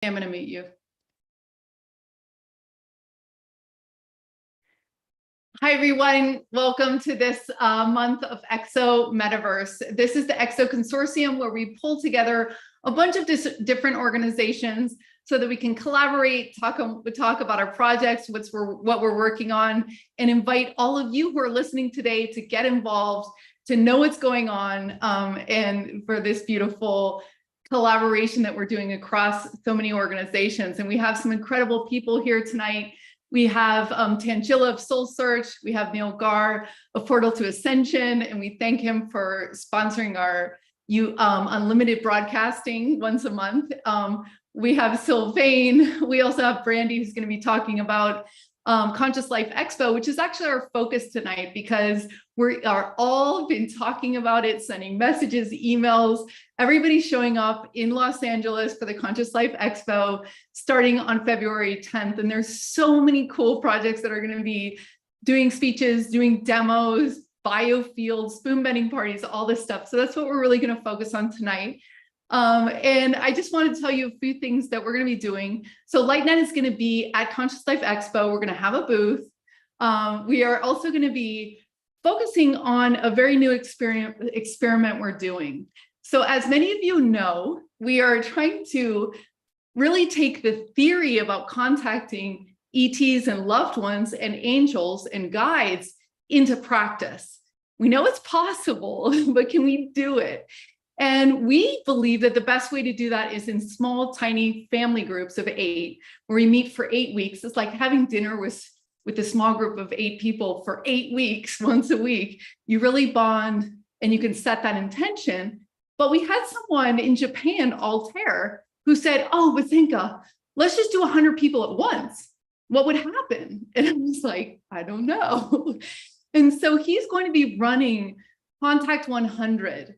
I'm going to meet you. Hi, everyone. Welcome to this month of Exo Metaverse. This is the Exo Consortium, where we pull together a bunch of different organizations so that we can collaborate, talk about our projects, what we're working on, and invite all of you who are listening today to get involved, to know what's going on, and for this beautiful collaboration that we're doing across so many organizations. And we have some incredible people here tonight. We have Tangela of Soul Search, we have Neil Gar of Portal to Ascension, and we thank him for sponsoring our unlimited broadcasting once a month. We have Sylvain, we also have Brandy, who's going to be talking about Conscious Life Expo, which is actually our focus tonight, because we are all been talking about it, sending messages, emails, everybody's showing up in Los Angeles for the Conscious Life Expo starting on February 10th. And there's so many cool projects that are going to be doing speeches, doing demos, biofields, spoon bending parties, all this stuff. So that's what we're really going to focus on tonight. And I just wanted to tell you a few things that we're going to be doing. So LightNet is going to be at Conscious Life Expo. We're going to have a booth. We are also going to be focusing on a very new experiment we're doing. So as many of you know, we are trying to really take the theory about contacting ETs and loved ones and angels and guides into practice. We know it's possible, but can we do it? And we believe that the best way to do that is in small, tiny family groups of 8, where we meet for 8 weeks. It's like having dinner with a small group of 8 people for 8 weeks, once a week. You really bond and you can set that intention. But we had someone in Japan, Altair, who said, oh, Basinka, let's just do 100 people at once. What would happen? And I was like, I don't know. And so he's going to be running Contact 100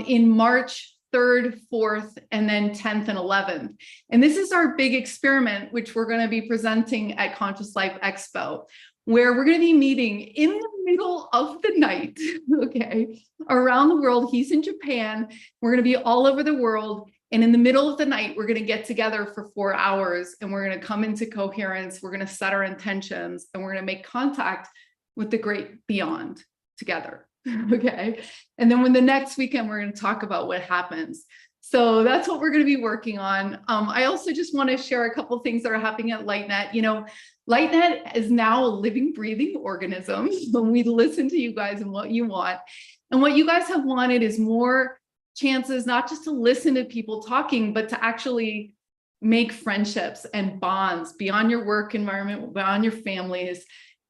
in March 3rd, 4th, and then 10th and 11th. And this is our big experiment, which we're going to be presenting at Conscious Life Expo, where we're going to be meeting in the middle of the night, okay, around the world. He's in Japan. We're going to be all over the world. And in the middle of the night, we're going to get together for 4 hours, and we're going to come into coherence. We're going to set our intentions, and we're going to make contact with the great beyond together. Okay. And then when the next weekend, we're going to talk about what happens. So that's what we're going to be working on. I also just want to share a couple of things that are happening at LightNet. You know, LightNet is now a living, breathing organism when we listen to you guys and what you want. And what you guys have wanted is more chances, not just to listen to people talking, but to actually make friendships and bonds beyond your work environment, beyond your families.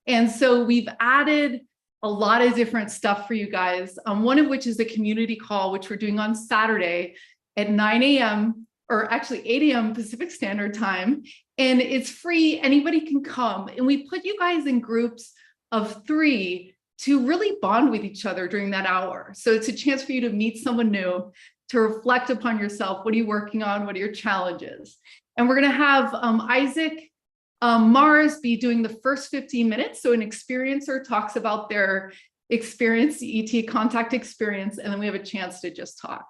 And so we've added a lot of different stuff for you guys. One of which is a community call, which we're doing on Saturday at 9 a.m. or actually 8 a.m. Pacific Standard Time. And it's free, anybody can come. And we put you guys in groups of 3 to really bond with each other during that hour. So it's a chance for you to meet someone new, to reflect upon yourself. What are you working on? What are your challenges? And we're gonna have Isaac Mars be doing the first 15 minutes. So an experiencer talks about their experience, the ET contact experience, and then we have a chance to just talk.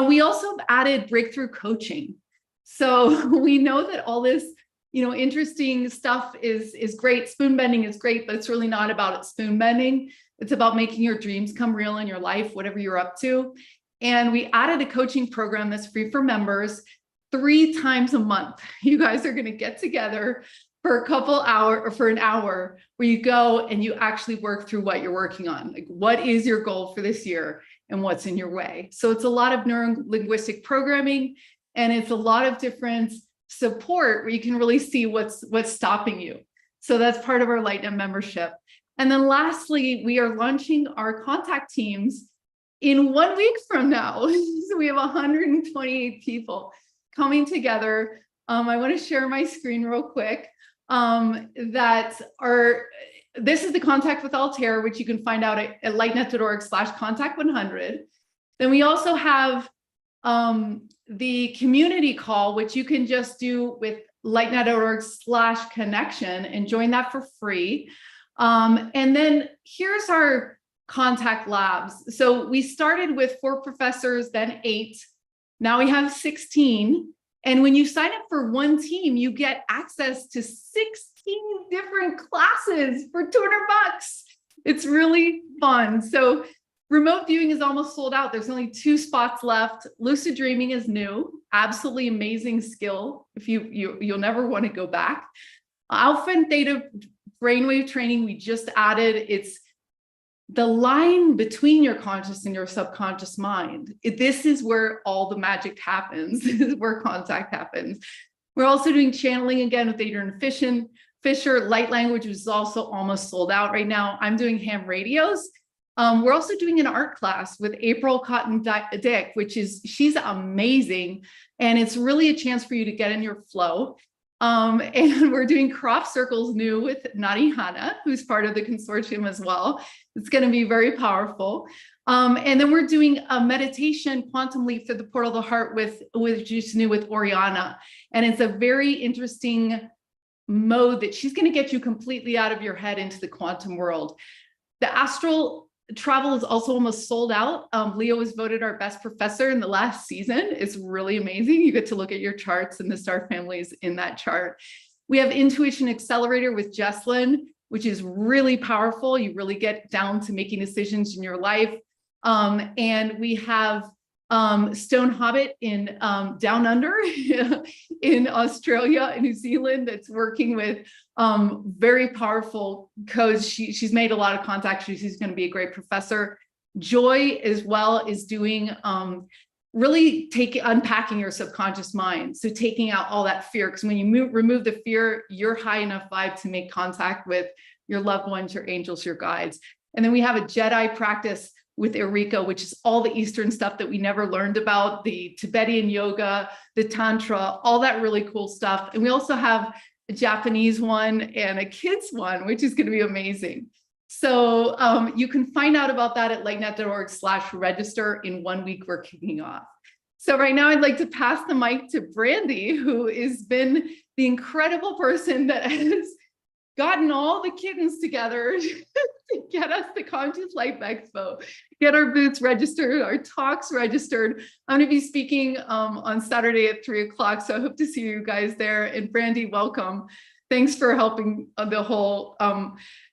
We also have added breakthrough coaching. So we know that all this, interesting stuff is great. Spoon bending is great, but it's really not about spoon bending. It's about making your dreams come real in your life, whatever you're up to. And we added a coaching program that's free for members 3 times a month. You guys are going to get together for a couple hours or for an hour where you go and you actually work through what you're working on. Like, what is your goal for this year and what's in your way? So it's a lot of neuro-linguistic programming, and it's a lot of different support where you can really see what's stopping you. So that's part of our LightNet membership. And then lastly, we are launching our contact teams in 1 week from now. So we have 128 people coming together. I want to share my screen real quick. This is the Contact with Altair, which you can find out at lightnet.org/contact100. Then we also have the community call, which you can just do with lightnet.org/connection and join that for free. And then here's our contact labs. So we started with 4 professors, then 8. Now we have 16. And when you sign up for one team, you get access to 16 different classes for 200 bucks. It's really fun. So remote viewing is almost sold out. There's only 2 spots left. Lucid dreaming is new, absolutely amazing skill. If you'll never want to go back. Alpha and theta brainwave training, we just added. It's the line between your conscious and your subconscious mind. This is where all the magic happens. This is where contact happens. We're also doing channeling again with Adrian Fisher. Light language is also almost sold out right now. I'm doing ham radios. We're also doing an art class with April Cotton Dick, she's amazing. And it's really a chance for you to get in your flow. And we're doing crop circles new with Nadi Hanna, who's part of the consortium as well. It's going to be very powerful. And then we're doing a meditation quantum leap through the portal of the heart with Jusnu with Oriana. And it's a very interesting mode that she's going to get you completely out of your head into the quantum world. The astral travel is also almost sold out. Leo was voted our best professor in the last season. It's really amazing. You get to look at your charts and the star families in that chart. We have Intuition Accelerator with Jesslyn, which is really powerful. You really get down to making decisions in your life. And we have Stone Hobbit in Down Under in Australia and New Zealand that's working with very powerful codes. She's made a lot of contacts. She's going to be a great professor. Joy as well is doing really unpacking your subconscious mind. So taking out all that fear, because when you remove the fear, you're high enough vibe to make contact with your loved ones, your angels, your guides. And then we have a Jedi practice with Eureka, which is all the Eastern stuff that we never learned about, the Tibetan yoga, the Tantra, all that really cool stuff. And we also have a Japanese one and a kids one, which is going to be amazing. So you can find out about that at lightnet.org/register. In 1 week, we're kicking off. So right now I'd like to pass the mic to Brandy, who has been the incredible person that has gotten all the kittens together to get us the Conscious Life Expo, get our booths registered, our talks registered. I'm going to be speaking on Saturday at 3 o'clock, so I hope to see you guys there. And Brandy, welcome. Thanks for helping the whole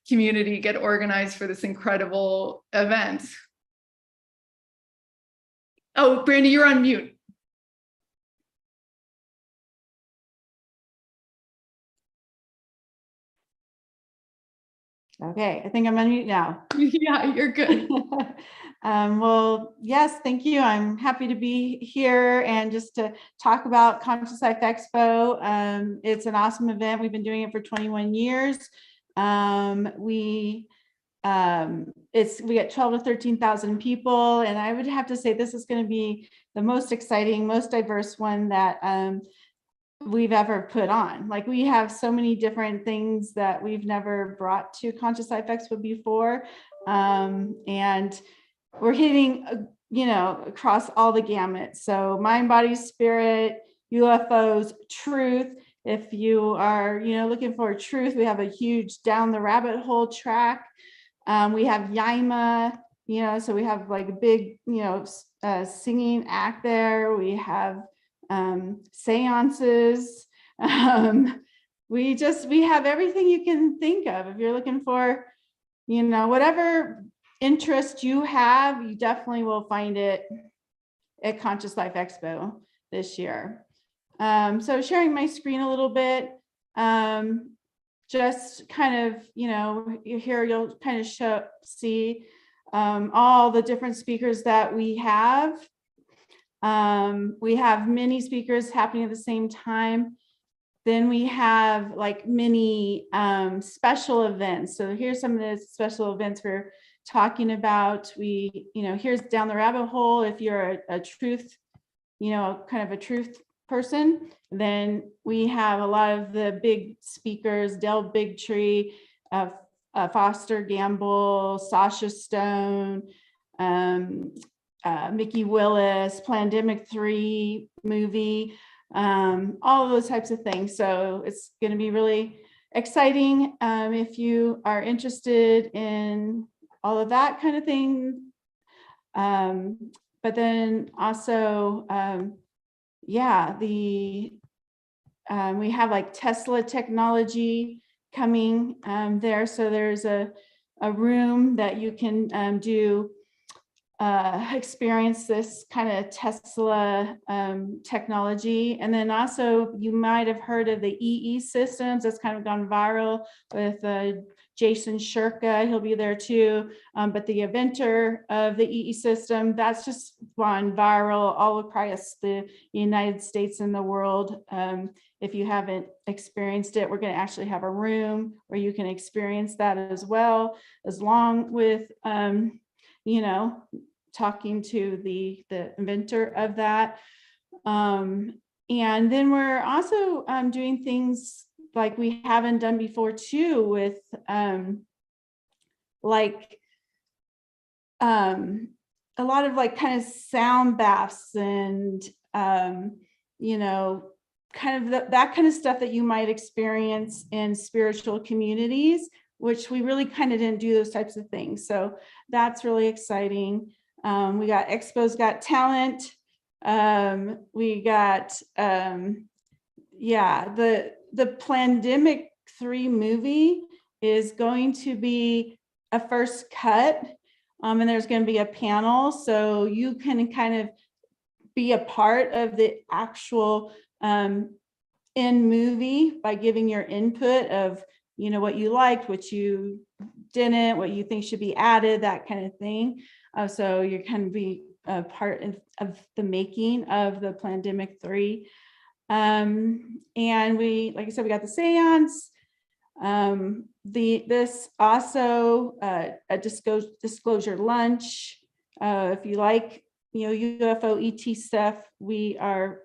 community get organized for this incredible event. Oh, Brandy, you're on mute. Okay, I think I'm on mute now. Yeah, you're good. Well, yes, thank you. I'm happy to be here and just to talk about Conscious Life Expo. It's an awesome event. We've been doing it for 21 years. We get 12 to 13,000 people, and I would have to say this is going to be the most exciting, most diverse one that we've ever put on. Like, we have so many different things that we've never brought to Conscious Life Expo before, and we're hitting across all the gamut. So mind, body, spirit, UFOs, truth. If you are looking for truth, we have a huge down the rabbit hole track. We have Yaima, so we have like a big singing act there. We have seances. We have everything you can think of. If you're looking for whatever interest you have, you definitely will find it at Conscious Life Expo this year. So sharing my screen a little bit, just kind of here you'll kind of see all the different speakers that we have. We have many speakers happening at the same time. Then we have like many special events. So here's some of the special events we're talking about. Here's Down the Rabbit Hole. If you're a truth, kind of a truth person, then we have a lot of the big speakers: Del Bigtree, Foster Gamble, Sasha Stone, Mickey Willis, Plandemic 3 movie, all of those types of things. So it's going to be really exciting if you are interested in all of that kind of thing. But then also yeah, we have like Tesla technology coming there. So there's a room that you can do experience this kind of Tesla technology. And then also you might have heard of the EE systems. That's kind of gone viral with Jason Shurka. He'll be there too. But the inventor of the EE system, that's just gone viral all across the United States and the world. If you haven't experienced it, we're going to actually have a room where you can experience that as well, as long with, you know, talking to the inventor of that. And then we're also doing things like we haven't done before too, with like a lot of like kind of sound baths and you know, kind of that kind of stuff that you might experience in spiritual communities, which we really kind of didn't do those types of things. So that's really exciting. We got Expo's Got Talent. We got, yeah, the Plandemic 3 movie is going to be a first cut, and there's going to be a panel, so you can kind of be a part of the actual end movie by giving your input of, you know, what you liked, what you didn't, what you think should be added, that kind of thing. So you can be a part of the making of the Plandemic 3. And we, like I said, we got the seance. This also a disclosure lunch. If you like, you know, UFO ET stuff, we have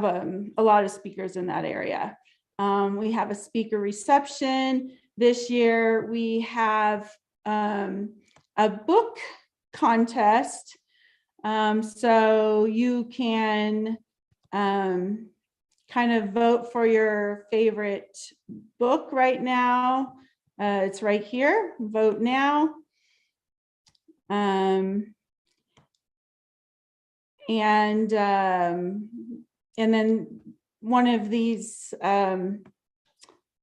a lot of speakers in that area. We have a speaker reception. This year we have a book contest. So you can kind of vote for your favorite book right now. It's right here, vote now. And then one of these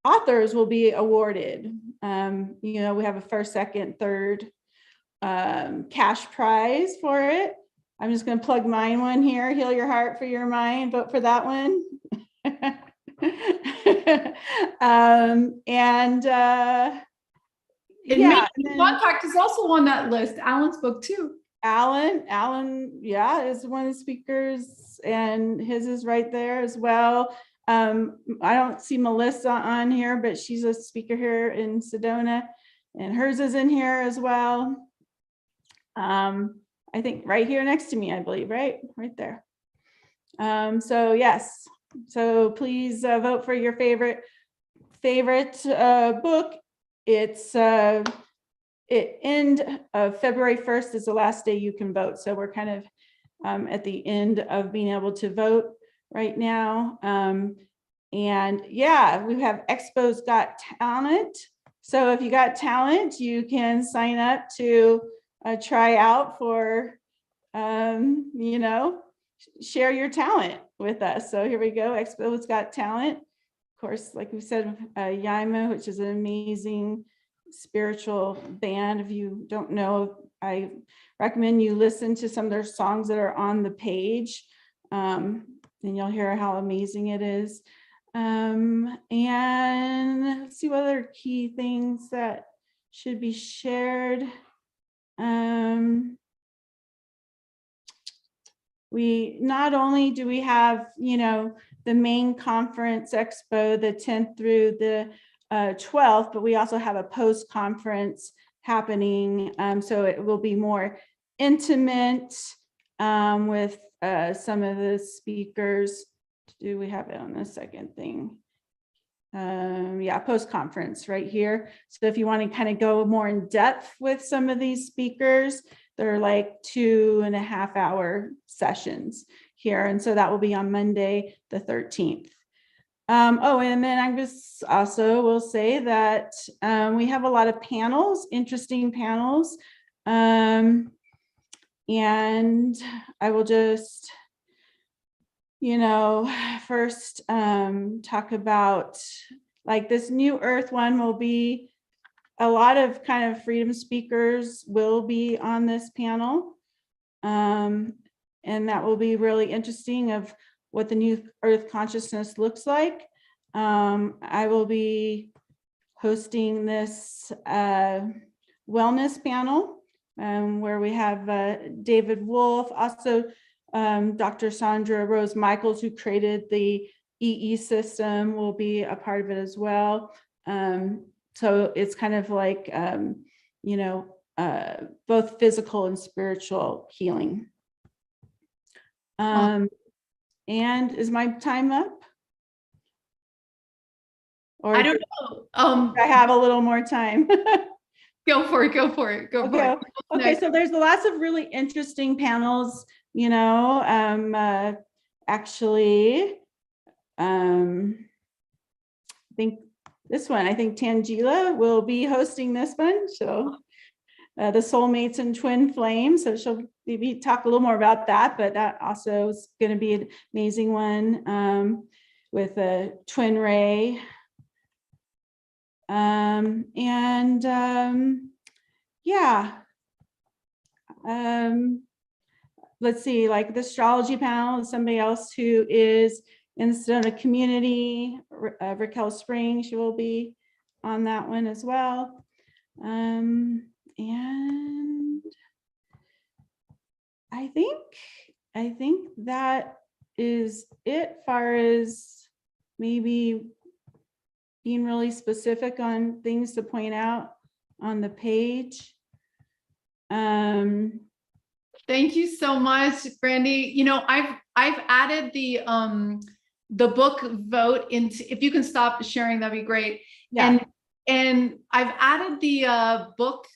authors will be awarded. You know, we have a first, second, third cash prize for it. I'm just going to plug mine one here. Heal Your Heart for Your Mind. Vote for that one. Yeah, Contact is also on that list. Alan's book too. Alan, yeah, is one of the speakers, and his is right there as well. I don't see Melissa on here, but she's a speaker here in Sedona, and hers is in here as well. I think right here next to me, I believe, right there. So yes, so please vote for your favorite book. It's end of February 1st is the last day you can vote. So we're kind of at the end of being able to vote right now. And yeah, we have Expo's Got Talent. So if you got talent, you can sign up to try out for, you know, share your talent with us. So here we go. Expo's Got Talent. Of course, like we said, Yaima, which is an amazing spiritual band. If you don't know, I recommend you listen to some of their songs that are on the page, and you'll hear how amazing it is. And let's see what other key things that should be shared. We not only do we have, you know, the main conference expo, the 10th through the 12th, but we also have a post-conference happening. So it will be more intimate with some of the speakers. Do we have it on the second thing? Yeah, post-conference right here. So if you want to kind of go more in depth with some of these speakers, they're like 2.5 hour sessions here. And so that will be on Monday, the 13th. Oh, and then I just also will say that we have a lot of panels, interesting panels. And I will just first talk about like this New Earth one will be a lot of kind of freedom speakers will be on this panel. And that will be really interesting of what the New Earth consciousness looks like. I will be hosting this wellness panel where we have David Wolf, also Dr. Sandra Rose Michaels, who created the EE system, will be a part of it as well. So it's kind of like, both physical and spiritual healing. And is my time up? Or I don't know. I have a little more time. Go for it. Okay, so there's lots of really interesting panels, actually, I think Tangela will be hosting this one. So the soulmates and twin flames. So she'll maybe talk a little more about that, but that also is going to be an amazing one with a twin ray. Let's see, like the astrology panel is somebody else who is in the Sedona community. Raquel Spring, she will be on that one as well. And I think that is it far as maybe being really specific on things to point out on the page. Thank you so much, Brandy. I've added the book vote into, if you can stop sharing, that'd be great. Yeah. And I've added the book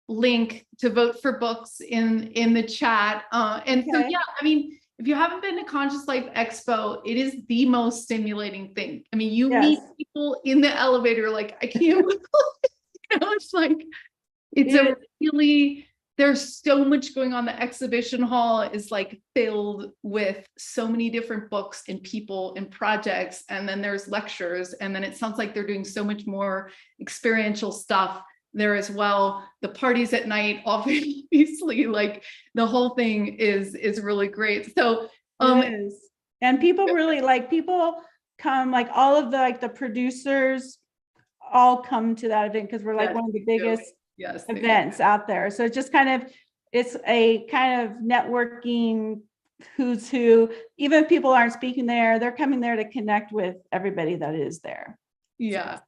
link to vote for books in the chat. And so, yeah, if you haven't been to Conscious Life Expo, it is the most stimulating thing. You meet people in the elevator, like, I can't, it's like, it's a really, there's so much going on. The exhibition hall is like filled with so many different books and people and projects. And then there's lectures. And then it sounds like they're doing so much more experiential stuff there as well. The parties at night, obviously, like the whole thing is really great. So and people really people come, like all of the producers all come to that event because we're like one of the biggest events out there. So it's just it's a kind of networking who's who. Even if people aren't speaking there, they're coming there to connect with everybody that is there. Yeah.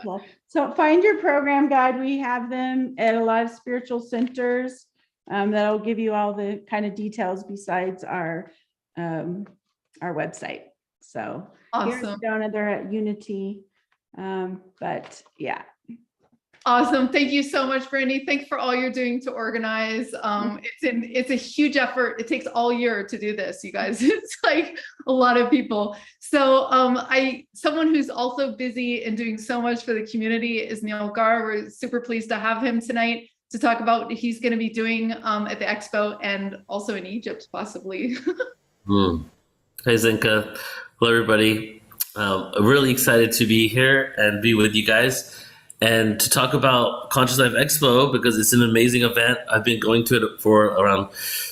Cool. So find your program guide. We have them at a lot of spiritual centers that'll give you all the kind of details besides our website. So awesome. Here in Sedona, they're at Unity. But yeah. Awesome. Thank you so much, Brandy. Thanks for all you're doing to organize. It's a huge effort. It takes all year to do this, you guys. It's like a lot of people. So someone who's also busy and doing so much for the community is Neil Gar. We're super pleased to have him tonight to talk about what he's going to be doing at the expo and also in Egypt, possibly. Hey, Zinka. Hello, everybody. I'm really excited to be here and be with you guys and to talk about Conscious Life Expo because it's an amazing event. I've been going to it for around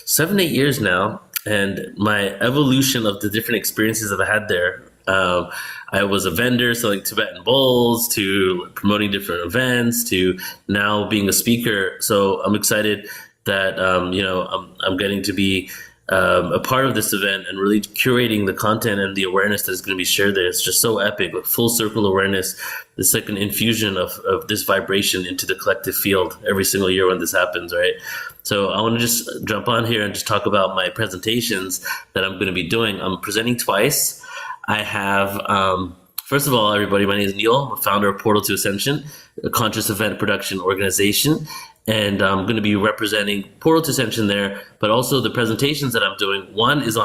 7-8 years now, and my evolution of the different experiences that I had there. I was a vendor selling Tibetan bowls to promoting different events to now being a speaker. So I'm excited that I'm getting to be a part of this event and really curating the content and the awareness that's going to be shared there. It's just so epic, like full circle awareness. It's like an infusion of this vibration into the collective field every single year when this happens, right? So I want to just jump on here and just talk about my presentations that I'm going to be doing. I'm presenting twice. I have, first of all, everybody, my name is Neil. I'm a founder of Portal to Ascension, a conscious event production organization. And I'm going to be representing Portal to Ascension there, but also the presentations that I'm doing. One is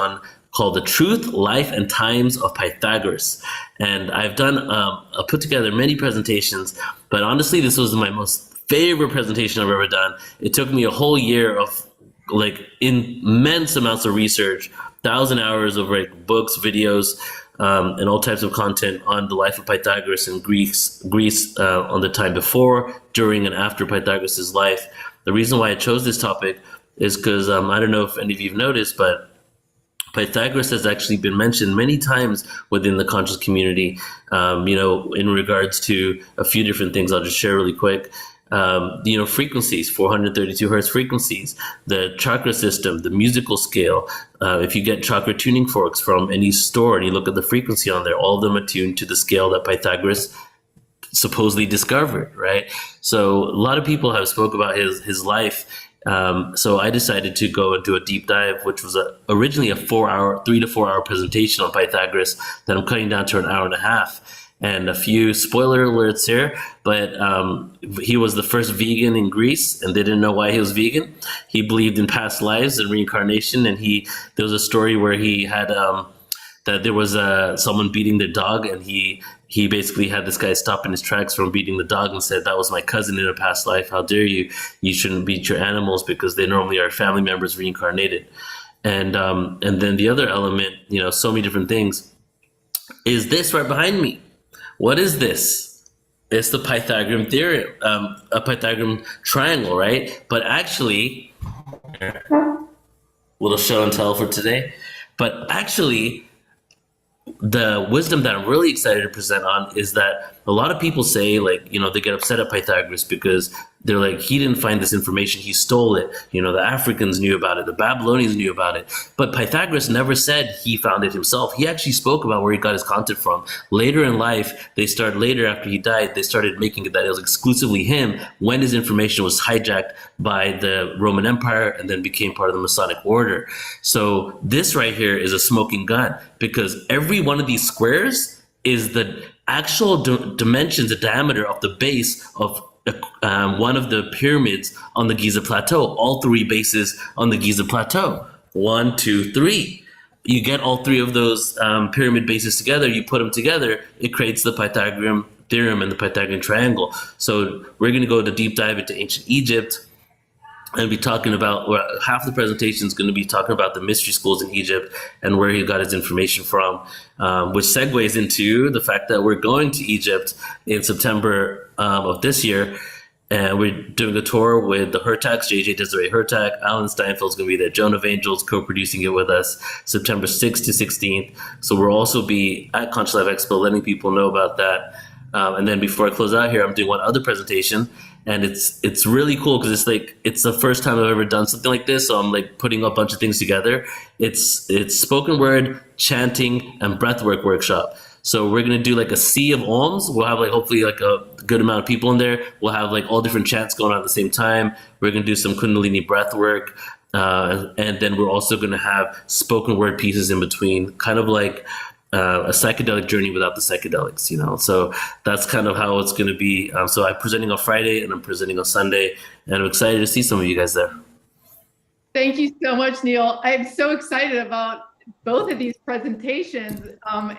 called The Truth, Life, and Times of Pythagoras. And I've put together many presentations, but honestly, this was my most favorite presentation I've ever done. It took me a whole year of immense amounts of research 1,000 hours of like books, videos, and all types of content on the life of Pythagoras in Greece on the time before, during, and after Pythagoras' life. The reason why I chose this topic is because I don't know if any of you've noticed, but Pythagoras has actually been mentioned many times within the conscious community, in regards to a few different things. I'll just share really quick. Frequencies, 432 hertz frequencies, the chakra system, the musical scale. If you get chakra tuning forks from any store and you look at the frequency on there, all of them are tuned to the scale that Pythagoras supposedly discovered, right? So a lot of people have spoke about his life. So I decided to go and do a deep dive, which was originally a 3 to 4 hour presentation on Pythagoras that I'm cutting down to an hour and a half. And a few spoiler alerts here, but he was the first vegan in Greece, and they didn't know why he was vegan. He believed in past lives and reincarnation, and there was a story where he had that there was someone beating their dog, and he basically had this guy stop in his tracks from beating the dog and said, "That was my cousin in a past life. How dare you? You shouldn't beat your animals because they normally are family members reincarnated." And then the other element, so many different things, is this right behind me. What is this? It's the Pythagorean theorem, a Pythagorean triangle, right? But actually, little show and tell for today. But actually, the wisdom that I'm really excited to present on is that a lot of people say, they get upset at Pythagoras because they're like, he didn't find this information, he stole it. The Africans knew about it, the Babylonians knew about it. But Pythagoras never said he found it himself. He actually spoke about where he got his content from. Later in life, later after he died, they started making it that it was exclusively him when his information was hijacked by the Roman Empire and then became part of the Masonic order. So this right here is a smoking gun, because every one of these squares is the actual dimensions, the diameter of the base of one of the pyramids on the Giza Plateau. All three bases on the Giza Plateau. 1, 2, 3. You get all three of those pyramid bases together, you put them together, it creates the Pythagorean theorem and the Pythagorean triangle. So we're going to go to deep dive into ancient Egypt and be talking about, half the presentation is going to be talking about the mystery schools in Egypt and where he got his information from, which segues into the fact that we're going to Egypt in September of this year. And we're doing a tour with the Hurtaks, JJ Desiree Hurtak. Alan Steinfeld's going to be there. Joan of Angels co-producing it with us September 6th to 16th. So we'll also be at Conscious Life Expo letting people know about that. And then before I close out here, I'm doing one other presentation. And it's really cool because it's the first time I've ever done something like this. So I'm putting a bunch of things together. It's spoken word, chanting, and breathwork workshop. So we're gonna do a sea of ohms. We'll have hopefully a good amount of people in there. We'll have all different chants going on at the same time. We're gonna do some Kundalini breathwork, and then we're also gonna have spoken word pieces in between, kind of a psychedelic journey without the psychedelics, So that's kind of how it's going to be. So I'm presenting on Friday and I'm presenting on Sunday, and I'm excited to see some of you guys there. Thank you so much, Neil. I'm so excited about both of these presentations,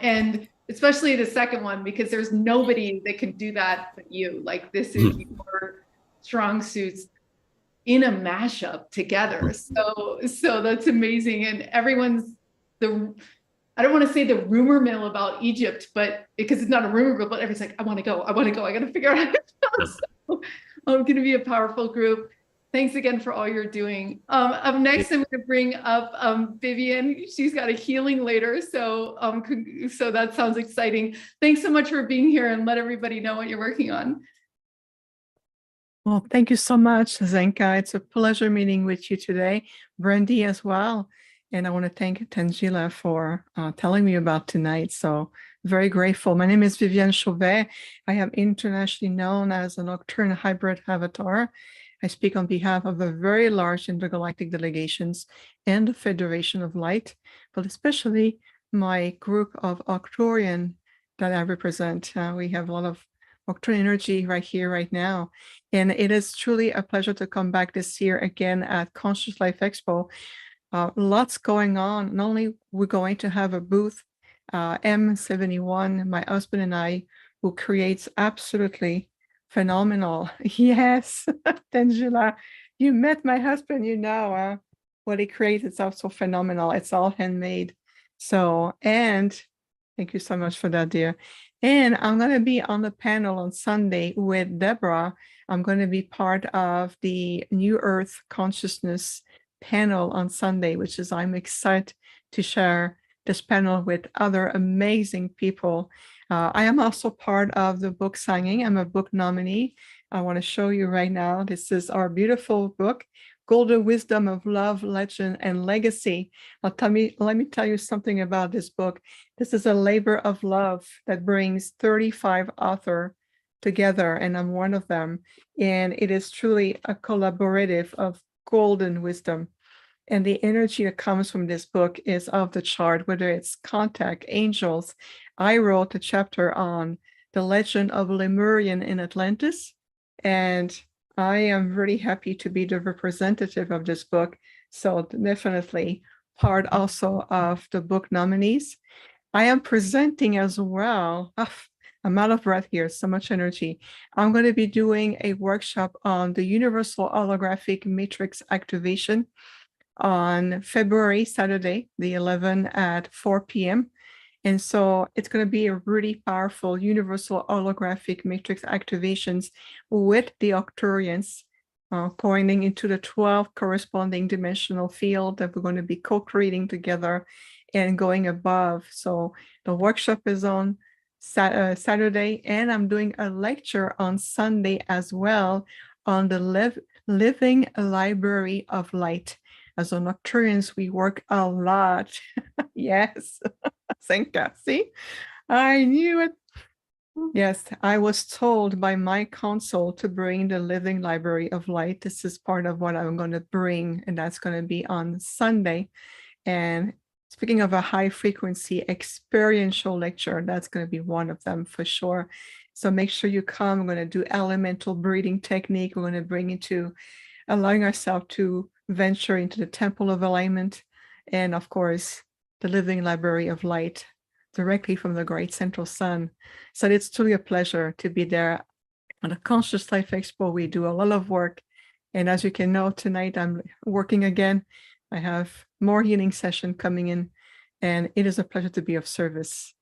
and especially the second one, because there's nobody that can do that but you. This is your strong suits in a mashup together. So that's amazing. And everyone's I don't want to say the rumor mill about Egypt, but because it's not a rumor mill, but everyone's I want to go. I got to figure out how to go. So I'm going to be a powerful group. Thanks again for all you're doing. Up next, I'm going to bring up Vivian. She's got a healing later. So that sounds exciting. Thanks so much for being here, and let everybody know what you're working on. Well, thank you so much, Zenka. It's a pleasure meeting with you today. Brandy as well. And I want to thank Tangela for telling me about tonight. So very grateful. My name is Vivienne Chauvet. I am internationally known as a Nocturne Hybrid Avatar. I speak on behalf of the very large intergalactic delegations and the Federation of Light, but especially my group of Octorian that I represent. We have a lot of Octorian energy right here, right now. And it is truly a pleasure to come back this year again at Conscious Life Expo. Lots going on. Not only we're going to have a booth, M71, my husband and I, who creates absolutely phenomenal. Yes, Tangela, you met my husband, what he creates is also phenomenal. It's all handmade. So, and thank you so much for that, dear. And I'm going to be on the panel on Sunday with Deborah. I'm going to be part of the New Earth Consciousness panel on Sunday, which is I'm excited to share this panel with other amazing people. I am also part of the book signing. I'm a book nominee. I want to show you right now. This is our beautiful book, Golden Wisdom of Love, Legend, and Legacy. Let me tell you something about this book. This is a labor of love that brings 35 authors together, and I'm one of them. And it is truly a collaborative of golden wisdom. And the energy that comes from this book is off the chart, whether it's contact, angels. I wrote a chapter on the legend of Lemurian in Atlantis, and I am really happy to be the representative of this book. So definitely part also of the book nominees. I am presenting as well. I'm out of breath here, so much energy. I'm going to be doing a workshop on the Universal Holographic Matrix Activation on February, Saturday, the 11th at 4 p.m. And so it's going to be a really powerful universal holographic matrix activations with the Octurians, pointing into the 12 corresponding dimensional field that we're going to be co-creating together and going above. So the workshop is on Saturday, and I'm doing a lecture on Sunday as well on the Living Library of Light. As a Nocturians, we work a lot. Yes. Senka, see? I knew it. Yes, I was told by my council to bring the Living Library of Light. This is part of what I'm going to bring, and that's going to be on Sunday. And speaking of a high frequency experiential lecture, that's going to be one of them for sure. So make sure you come. We're going to do elemental breathing technique. We're going to bring into allowing ourselves to venture into the Temple of Alignment, and of course, the Living Library of Light directly from the Great Central Sun. So it's truly a pleasure to be there. On the Conscious Life Expo, we do a lot of work. And as you can know, tonight I'm working again. I have more healing session coming in, and it is a pleasure to be of service.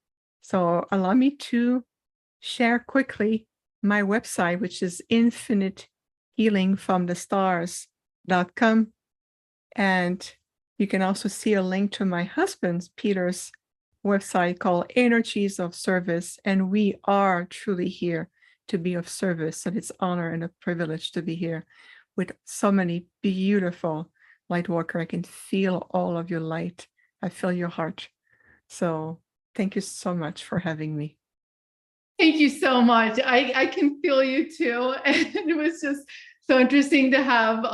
So allow me to share quickly my website, which is infinitehealingfromthestars.com. And you can also see a link to my husband's, Peter's, website called Energies of Service. And we are truly here to be of service. And it's an honor and a privilege to be here with so many beautiful light workers. I can feel all of your light. I feel your heart. So thank you so much for having me. Thank you so much. I can feel you too. And it was just so interesting to have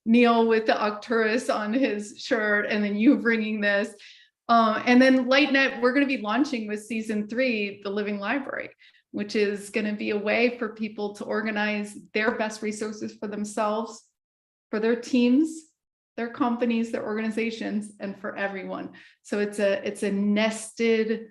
Neil with the Arcturus on his shirt, and then you bringing this. And then LightNet, we're going to be launching with season 3, the Living Library, which is going to be a way for people to organize their best resources for themselves, for their teams, their companies, their organizations, and for everyone. So it's a nested,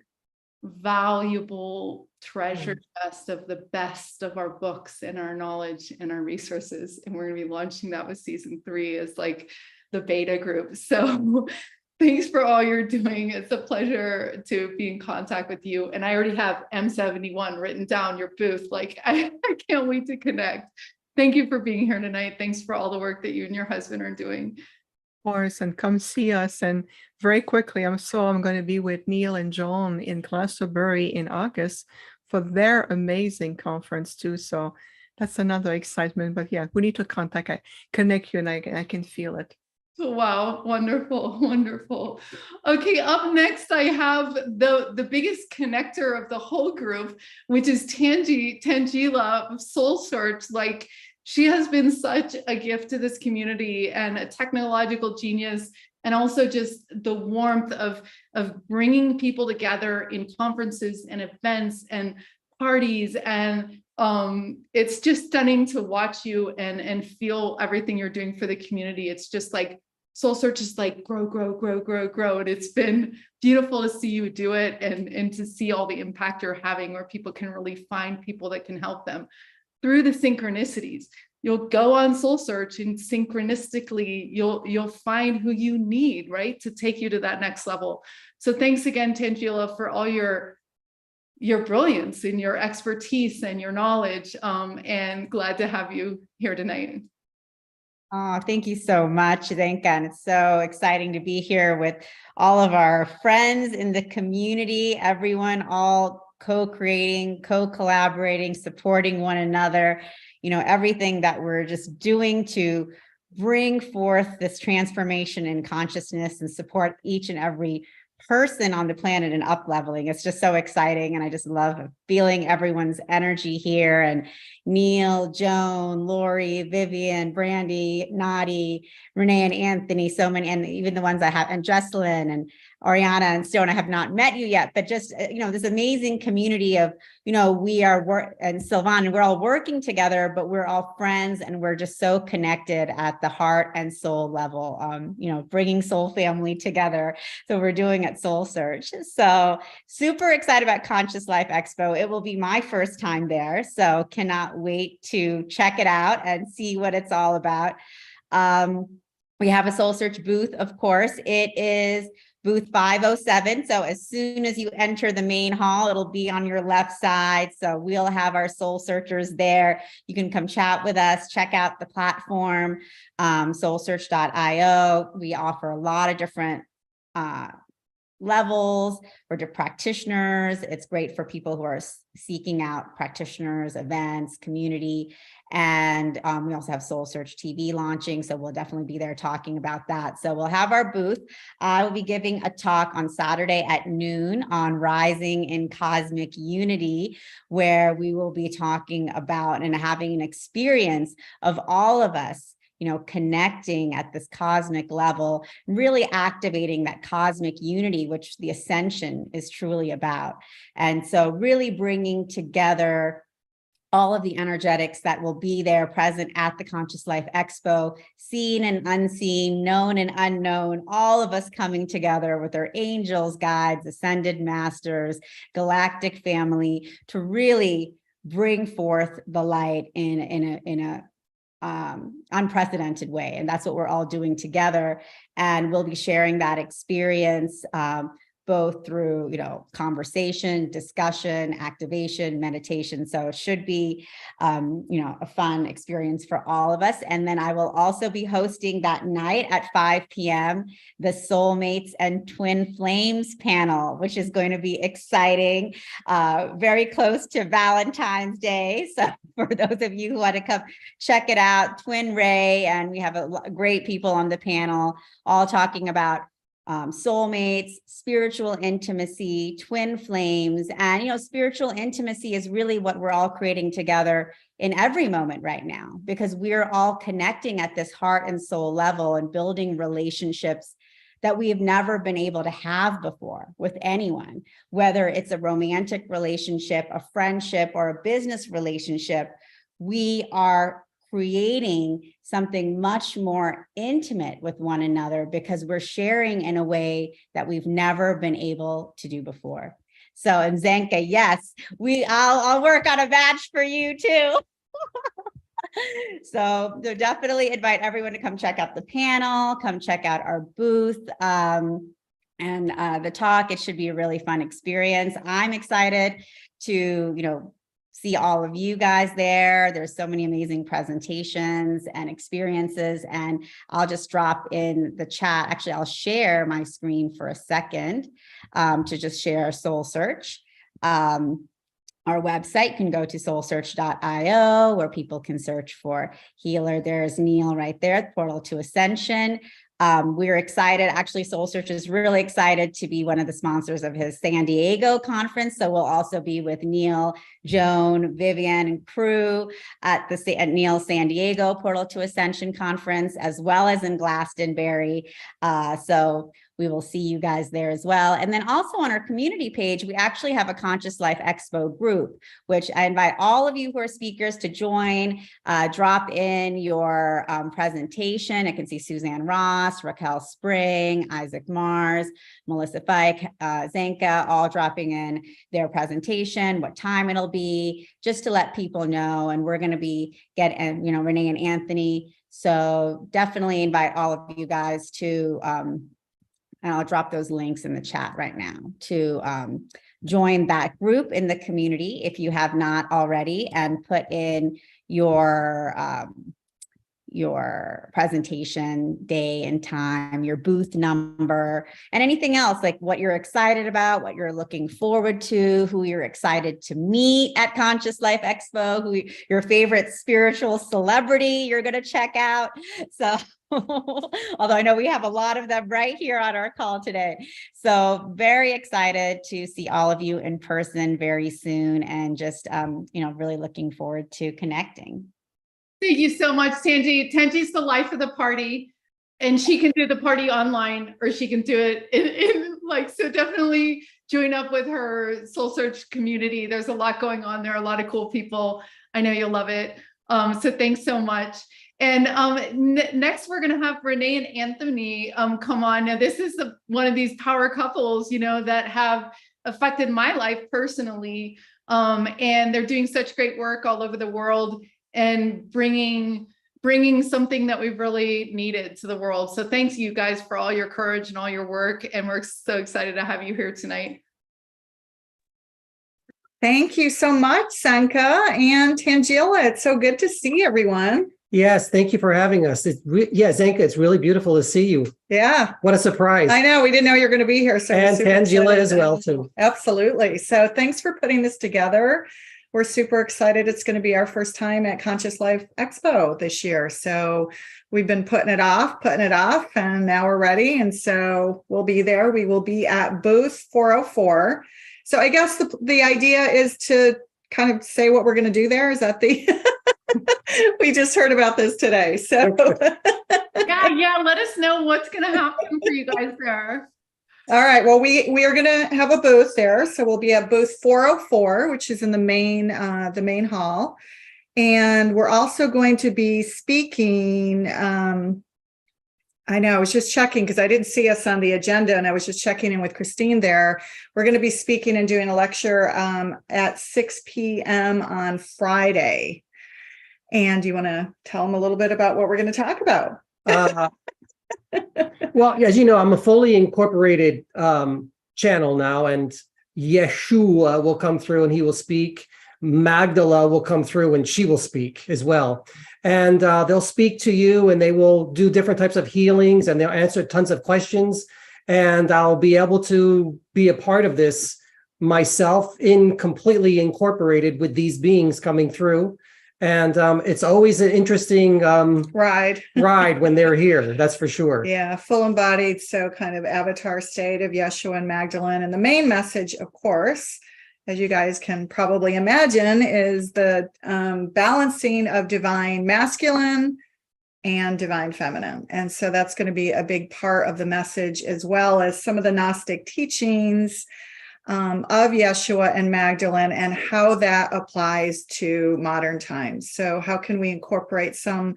valuable treasure chest of the best of our books and our knowledge and our resources. And we're going to be launching that with season 3 as like the beta group. So thanks for all you're doing. It's a pleasure to be in contact with you. And I already have M71 written down, your booth. Like, I can't wait to connect. Thank you for being here tonight. Thanks for all the work that you and your husband are doing. Of course, and come see us. And very quickly, I'm going to be with Neil and John in Glastonbury in August for their amazing conference too. So that's another excitement. But yeah, we need to connect you, and I can feel it. Wow, wonderful, wonderful. Okay, up next I have the biggest connector of the whole group, which is Tangela of Soul Search. Like, she has been such a gift to this community and a technological genius, and also just the warmth of bringing people together in conferences and events and parties. And it's just stunning to watch you and feel everything you're doing for the community. It's just like Soul Search is like grow, grow, grow, grow, grow. And it's been beautiful to see you do it, and to see all the impact you're having, where people can really find people that can help them through the synchronicities. you'll go on Soul Search and synchronistically you'll find who you need, right, to take you to that next level. So thanks again, Tangela, for all your brilliance and your expertise and your knowledge, and glad to have you here tonight. Oh, thank you so much, Zenka. And it's so exciting to be here with all of our friends in the community, everyone all co-creating, co-collaborating, supporting one another, everything that we're just doing to bring forth this transformation in consciousness and support each and every person on the planet and up-leveling. It's just so exciting. And I just love feeling everyone's energy here. And Neil, Joan, Lori, Vivian, Brandy, Nadi, Renee, and Anthony, so many, and even the ones I have, and Jesselyn and Ariana and Stone, I have not met you yet, but just, this amazing community of, we are, and Sylvan, we're all working together, but we're all friends and we're just so connected at the heart and soul level, bringing soul family together. So we're doing at Soul Search. So super excited about Conscious Life Expo. It will be my first time there. So cannot wait to check it out and see what it's all about. We have a Soul Search booth, of course. It is booth 507. So as soon as you enter the main hall, it'll be on your left side. So we'll have our soul searchers there. You can come chat with us, check out the platform, soulsearch.io. We offer a lot of different levels for practitioners. It's great for people who are seeking out practitioners, events, community. And we also have Soul Search TV launching. So we'll definitely be there talking about that. So we'll have our booth. I will be giving a talk on Saturday at noon on rising in cosmic unity, where we will be talking about and having an experience of all of us connecting at this cosmic level, really activating that cosmic unity, which the ascension is truly about. And so really bringing together all of the energetics that will be there present at the Conscious Life Expo, seen and unseen, known and unknown, all of us coming together with our angels, guides, ascended masters, galactic family to really bring forth the light in a unprecedented way. And that's what we're all doing together. And we'll be sharing that experience both through, conversation, discussion, activation, meditation. So it should be, a fun experience for all of us. And then I will also be hosting that night at 5 p.m. the Soulmates and Twin Flames panel, which is going to be exciting, very close to Valentine's Day. So for those of you who want to come check it out, Twin Ray, and we have great people on the panel, all talking about soulmates, spiritual intimacy, twin flames. And, spiritual intimacy is really what we're all creating together in every moment right now, because we're all connecting at this heart and soul level and building relationships that we have never been able to have before with anyone, whether it's a romantic relationship, a friendship, or a business relationship. We are creating something much more intimate with one another because we're sharing in a way that we've never been able to do before. So, and Zenka, yes, I'll work on a badge for you too. So definitely invite everyone to come check out the panel, come check out our booth and the talk. It should be a really fun experience. I'm excited to, see all of you guys there. There's so many amazing presentations and experiences, and I'll just drop in the chat. Actually, I'll share my screen for a second to just share Soul Search. Our website, you can go to soulsearch.io where people can search for healer. There's Neil right there, portal to ascension. We're excited. Actually, Soul Search is really excited to be one of the sponsors of his San Diego conference. So we'll also be with Neil, Joan, Vivian, and crew at Neil's San Diego Portal to Ascension conference, as well as in Glastonbury. So we will see you guys there as well. And then also on our community page, we actually have a Conscious Life Expo group, which I invite all of you who are speakers to join. Drop in your presentation. I can see Suzanne Ross, Raquel Spring, Isaac Mars, Melissa Fike, Zenka, all dropping in their presentation, what time it'll be, just to let people know. And we're going to be getting, Renee and Anthony. So definitely invite all of you guys to, and I'll drop those links in the chat right now, to join that group in the community if you have not already, and put in your presentation day and time, your booth number, and anything else, like what you're excited about, what you're looking forward to, who you're excited to meet at Conscious Life Expo, who your favorite spiritual celebrity you're going to check out. So although I know we have a lot of them right here on our call today. So very excited to see all of you in person very soon, and just, really looking forward to connecting. Thank you so much, Tanji. Tanji's the life of the party, and she can do the party online, or she can do it so definitely join up with her Soul Search community. There's a lot going on there, a lot of cool people. I know you'll love it. So thanks so much. And next we're going to have Renee and Anthony come on. Now, this is one of these power couples, that have affected my life personally. And they're doing such great work all over the world, and bringing something that we've really needed to the world. So thanks you guys for all your courage and all your work. And we're so excited to have you here tonight. Thank you so much, Sanka and Tangela. It's so good to see everyone. Yes, thank you for having us. Zenka, it's really beautiful to see you. Yeah. What a surprise. I know, we didn't know you were going to be here. So and Tangela as well, too. Absolutely. So thanks for putting this together. We're super excited. It's going to be our first time at Conscious Life Expo this year. So we've been putting it off, and now we're ready. And so we'll be there. We will be at booth 404. So I guess the idea is to kind of say what we're going to do there. Is that the... We just heard about this today. So yeah, let us know what's going to happen for you guys there. All right. Well, we are going to have a booth there. So we'll be at booth 404, which is in the main hall. And we're also going to be speaking. I know, I was just checking because I didn't see us on the agenda, and I was just checking in with Christine there. We're going to be speaking and doing a lecture at 6 p.m. on Friday. And do you want to tell them a little bit about what we're going to talk about? Well, as you know, I'm a fully incorporated channel now, and Yeshua will come through and he will speak. Magdala will come through and she will speak as well. And they'll speak to you, and they will do different types of healings, and they'll answer tons of questions. And I'll be able to be a part of this myself, completely incorporated with these beings coming through. And it's always an interesting ride when they're here. That's for sure. Yeah, full embodied. So kind of avatar state of Yeshua and Magdalene. And the main message, of course, as you guys can probably imagine, is the balancing of divine masculine and divine feminine. And so that's going to be a big part of the message, as well as some of the Gnostic teachings of Yeshua and Magdalene, and how that applies to modern times. So how can we incorporate some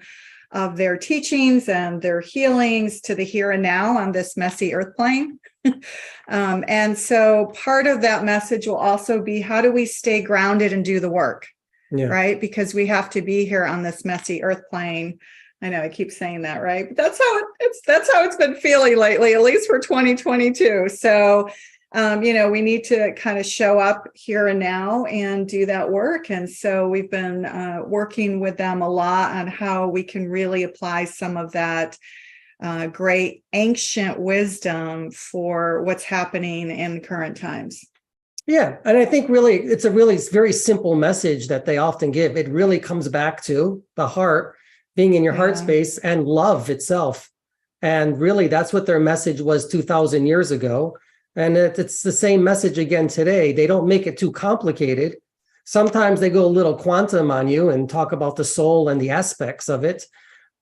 of their teachings and their healings to the here and now on this messy earth plane? And so part of that message will also be, how do we stay grounded and do the work? Yeah. Right? Because we have to be here on this messy earth plane. I know I keep saying that, right? But that's how it's been feeling lately, at least for 2022. So we need to kind of show up here and now and do that work. And so we've been working with them a lot on how we can really apply some of that great ancient wisdom for what's happening in current times. Yeah. And I think really, it's a really very simple message that they often give. It really comes back to the heart, being in your heart space, and love itself. And really, that's what their message was 2,000 years ago. And it's the same message again today. They don't make it too complicated. Sometimes they go a little quantum on you and talk about the soul and the aspects of it.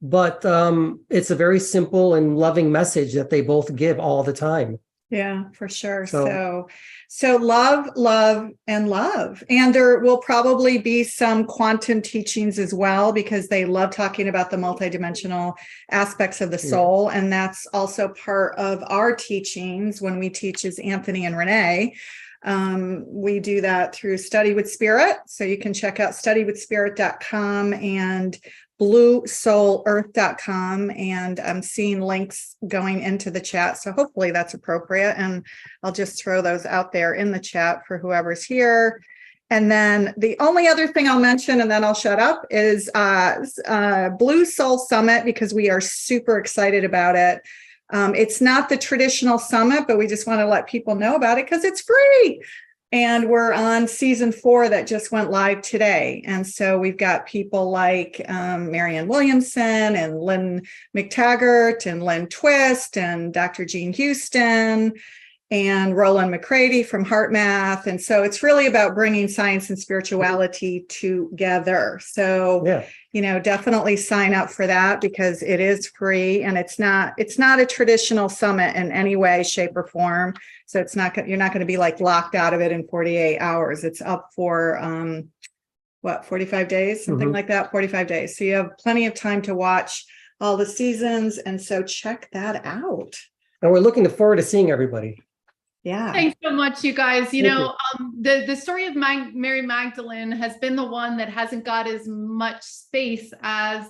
but it's a very simple and loving message that they both give all the time. Yeah, for sure. So love, love, and love. And there will probably be some quantum teachings as well, because they love talking about the multidimensional aspects of the soul. And that's also part of our teachings when we teach as Anthony and Renee. We do that through Study with Spirit. So you can check out studywithspirit.com and bluesoulearth.com, and I'm seeing links going into the chat, so hopefully that's appropriate, and I'll just throw those out there in the chat for whoever's here. And then the only other thing I'll mention, and then I'll shut up, is Blue Soul Summit, because we are super excited about it. It's not the traditional summit, but we just want to let people know about it because it's free. And we're on season 4 that just went live today. And so we've got people like Marianne Williamson and Lynn McTaggart and Lynn Twist and Dr. Jean Houston and Roland McCready from HeartMath. And so it's really about bringing science and spirituality together. So, definitely sign up for that because it is free, and it's not a traditional summit in any way, shape, or form. So you're not going to be like locked out of it in 48 hours. It's up for 45 days, something like that, 45 days. So you have plenty of time to watch all the seasons. And so check that out. And we're looking forward to seeing everybody. Yeah. Thanks so much, you guys. The story of Mary Magdalene has been the one that hasn't got as much space as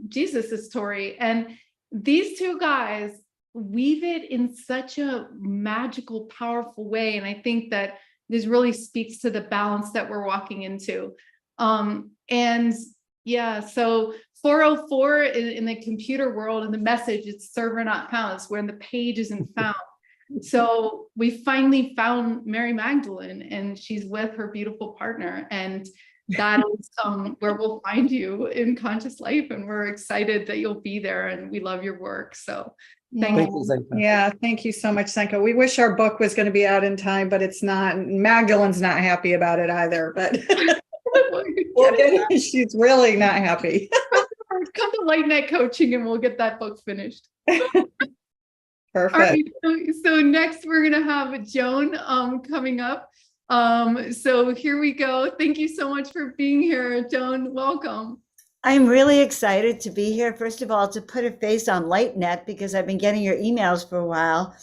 Jesus's story. And these two guys weave it in such a magical, powerful way. And I think that this really speaks to the balance that we're walking into. So 404 in the computer world, in the message, it's server not found. It's where the page isn't found. So we finally found Mary Magdalene, and she's with her beautiful partner. And that is where we'll find you in Conscious Life. And we're excited that you'll be there, and we love your work. So thank you. Zenka. Yeah, thank you so much, Zenka. We wish our book was going to be out in time, but it's not. Magdalene's not happy about it either, but she's really not happy. Come to LightNet coaching and we'll get that book finished. Perfect. All right, so next we're going to have Joan coming up. So here we go. Thank you so much for being here, Joan. Welcome. I'm really excited to be here. First of all, to put a face on LightNet, because I've been getting your emails for a while.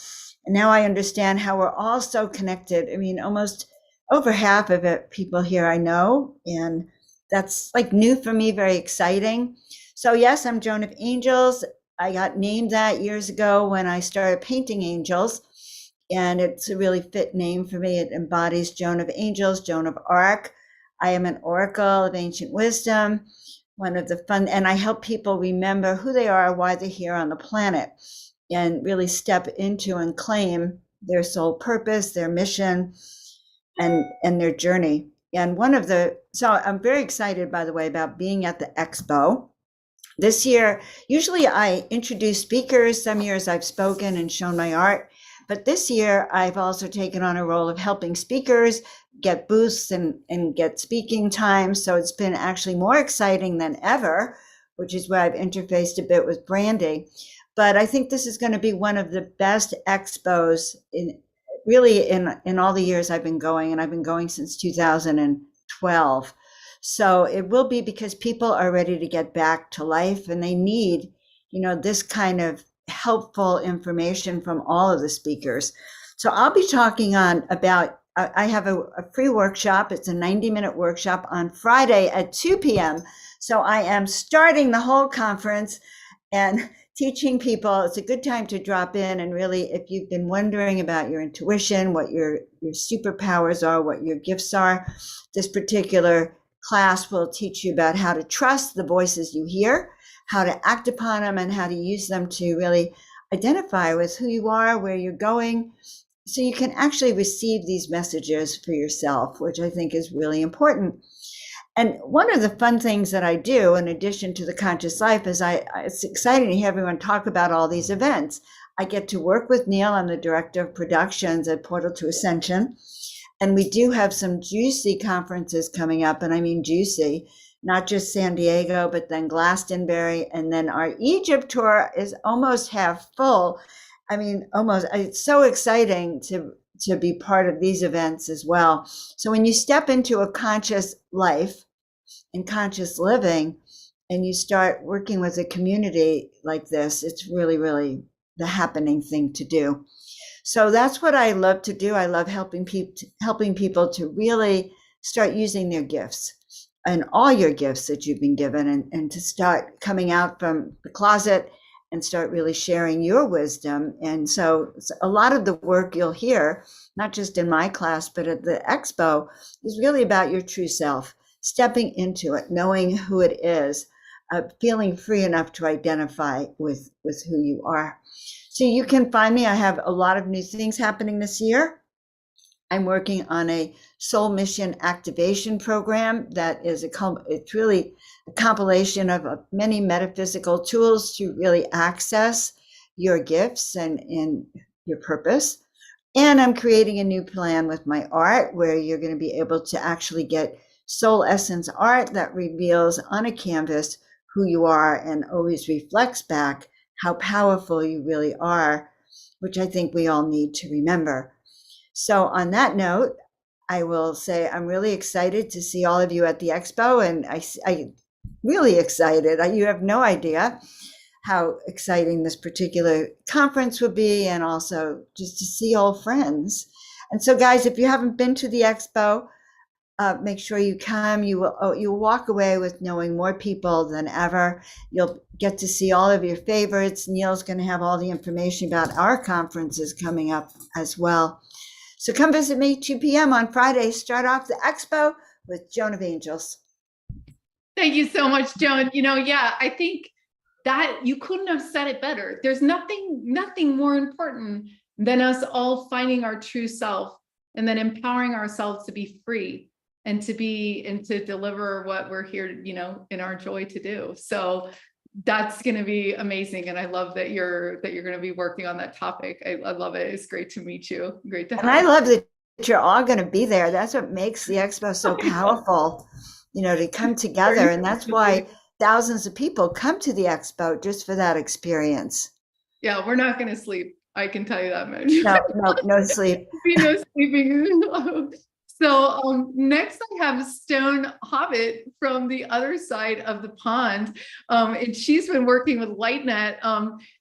And now I understand how we're all so connected. I mean, almost over half of it people here I know. And that's like new for me, very exciting. So yes, I'm Joan of Angels. I got named that years ago when I started painting angels. And it's a really fit name for me. It embodies Joan of Angels, Joan of Arc. I am an oracle of ancient wisdom. One of the fun, and I help people remember who they are, why they're here on the planet, and really step into and claim their soul purpose, their mission, and their journey. And so I'm very excited, by the way, about being at the expo. This year, usually I introduce speakers. Some years I've spoken and shown my art. But this year, I've also taken on a role of helping speakers get booths and get speaking time. So it's been actually more exciting than ever, which is where I've interfaced a bit with Brandy. But I think this is going to be one of the best expos in all the years I've been going, and I've been going since 2012. So it will be because people are ready to get back to life, and they need, this kind of helpful information from all of the speakers. So I'll be talking about, I have a free workshop. It's a 90-minute workshop on Friday at 2 p.m. So I am starting the whole conference and teaching people. It's a good time to drop in, and really, if you've been wondering about your intuition, what your superpowers are, what your gifts are, this particular class will teach you about how to trust the voices you hear, how to act upon them, and how to use them to really identify with who you are, where you're going, so you can actually receive these messages for yourself, which I think is really important. And one of the fun things that I do, in addition to the Conscious Life, is it's exciting to hear everyone talk about all these events. I get to work with Neil. I'm the director of productions at Portal to Ascension. And we do have some juicy conferences coming up, and I mean juicy. not just San Diego, but then Glastonbury. And then our Egypt tour is almost half full. I mean, almost, it's so exciting to be part of these events as well. So when you step into a conscious life and conscious living, and you start working with a community like this, it's really, really the happening thing to do. So that's what I love to do. I love helping people to really start using their gifts and all your gifts that you've been given, and to start coming out from the closet and start really sharing your wisdom. And so a lot of the work you'll hear, not just in my class, but at the expo, is really about your true self, stepping into it, knowing who it is, feeling free enough to identify with who you are. So you can find me. I have a lot of new things happening this year. I'm working on a soul mission activation program that is it's really a compilation of many metaphysical tools to really access your gifts and your purpose. And I'm creating a new plan with my art where you're going to be able to actually get soul essence art that reveals on a canvas who you are and always reflects back how powerful you really are, which I think we all need to remember. So on that note, I will say I'm really excited to see all of you at the expo, and I really excited. You have no idea how exciting this particular conference will be, and also just to see old friends. And so guys, if you haven't been to the expo, make sure you come. You'll walk away with knowing more people than ever. You'll get to see all of your favorites. Neil's going to have all the information about our conferences coming up as well. So come visit me 2 p.m. on Friday. Start off the expo with Joan of Angels. Thank you so much, Joan. I think that you couldn't have said it better. There's nothing more important than us all finding our true self and then empowering ourselves to be free and to deliver what we're here, in our joy to do. So that's going to be amazing. And I love that you're going to be working on that topic. I love it. It's great to meet you. Great to have you. And I love that you're all going to be there. That's what makes the expo so powerful, to come together. And that's why thousands of people come to the expo just for that experience. Yeah, we're not going to sleep. I can tell you that much. No sleep. No sleeping. So next I have Stone Hobbit from the other side of the pond. And she's been working with LightNet.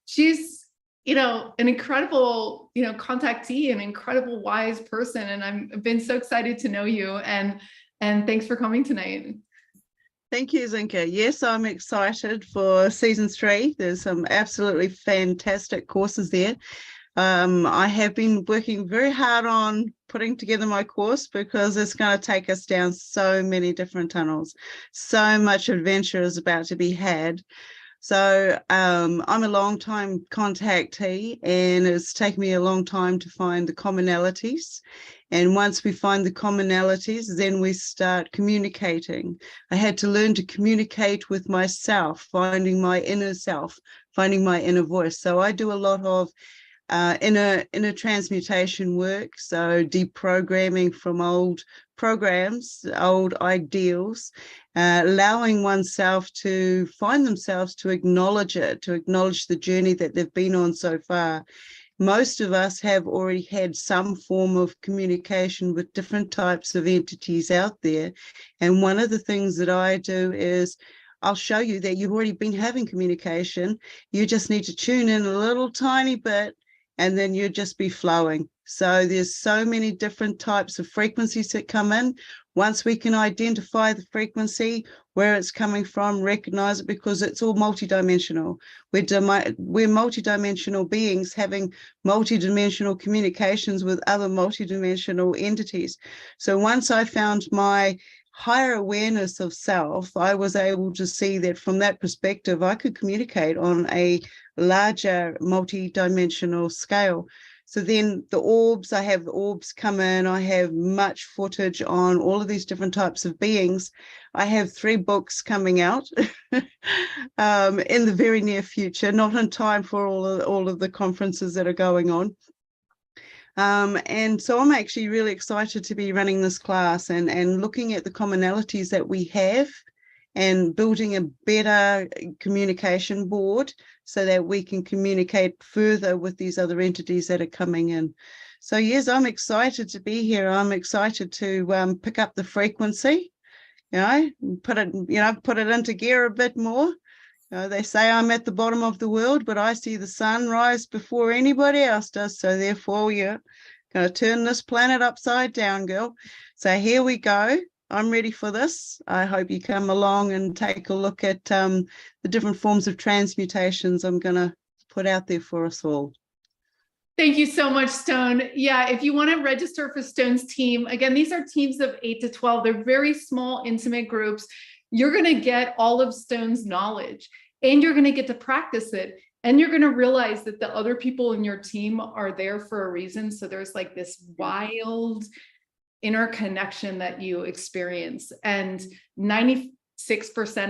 She's, an incredible, contactee, an incredible wise person. And I've been so excited to know you, and thanks for coming tonight. Thank you, Zinka. Yes, I'm excited for season 3. There's some absolutely fantastic courses there. I have been working very hard on putting together my course because it's going to take us down so many different tunnels. So much adventure is about to be had. So I'm a long time contactee, and it's taken me a long time to find the commonalities. And once we find the commonalities, then we start communicating. I had to learn to communicate with myself, finding my inner self, finding my inner voice. So I do a lot of inner transmutation work, so deprogramming from old programs, old ideals, allowing oneself to find themselves, to acknowledge it, to acknowledge the journey that they've been on so far. Most of us have already had some form of communication with different types of entities out there. And one of the things that I do is I'll show you that you've already been having communication. You just need to tune in a little tiny bit, and then you'll just be flowing. So there's so many different types of frequencies that come in. Once we can identify the frequency, where it's coming from, recognize it, because it's all multidimensional. We're multidimensional beings having multidimensional communications with other multidimensional entities. So once I found my higher awareness of self, I was able to see that from that perspective, I could communicate on a larger multi-dimensional scale. So then the orbs, I have the orbs come in. I have much footage on all of these different types of beings. I have 3 books coming out in the very near future, not in time for all of the conferences that are going on. And so I'm actually really excited to be running this class and looking at the commonalities that we have and building a better communication board so that we can communicate further with these other entities that are coming in. So yes, I'm excited to be here. I'm excited to pick up the frequency, put it into gear a bit more. They say I'm at the bottom of the world, but I see the sun rise before anybody else does. So therefore, you're going to turn this planet upside down, girl. So here we go. I'm ready for this. I hope you come along and take a look at the different forms of transmutations I'm going to put out there for us all. Thank you so much, Stone. Yeah, if you want to register for Stone's team, again, these are teams of 8 to 12. They're very small, intimate groups. You're going to get all of Stone's knowledge, and you're going to get to practice it. And you're going to realize that the other people in your team are there for a reason. So there's like this wild interconnection that you experience. And 96%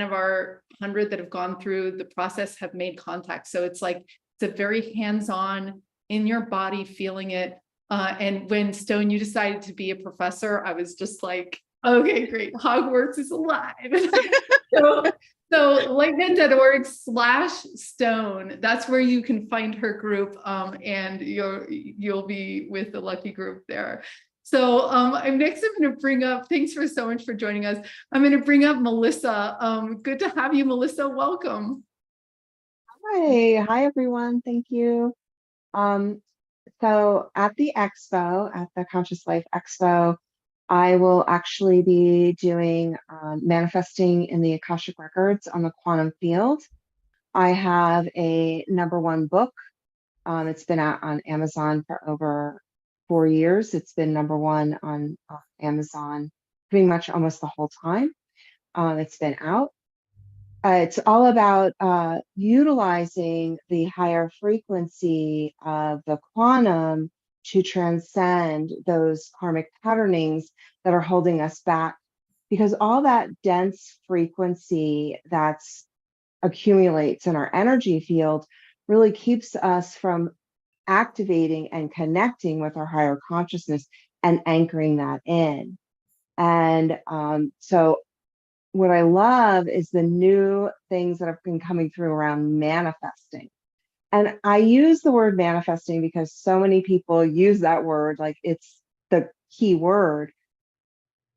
of our 100 that have gone through the process have made contact. So it's like, it's a very hands-on, in your body, feeling it. And when Stone, you decided to be a professor, I was just like, okay, great. Hogwarts is alive. So lightnet.org/Stone, that's where you can find her group, and you'll be with the lucky group there. So I'm going to bring up, thanks so much for joining us. I'm going to bring up Melissa. Good to have you, Melissa. Welcome. Hi everyone. Thank you. So at the expo, at the Conscious Life Expo, I will actually be doing manifesting in the Akashic Records on the quantum field. I have a #1 book. It's been out on Amazon for over 4 years. It's been #1 on Amazon pretty much almost the whole time it's been out. It's all about utilizing the higher frequency of the quantum to transcend those karmic patternings that are holding us back, because all that dense frequency that's accumulates in our energy field really keeps us from activating and connecting with our higher consciousness and anchoring that in. And so what I love is the new things that have been coming through around manifesting. And I use the word manifesting because so many people use that word like it's the key word,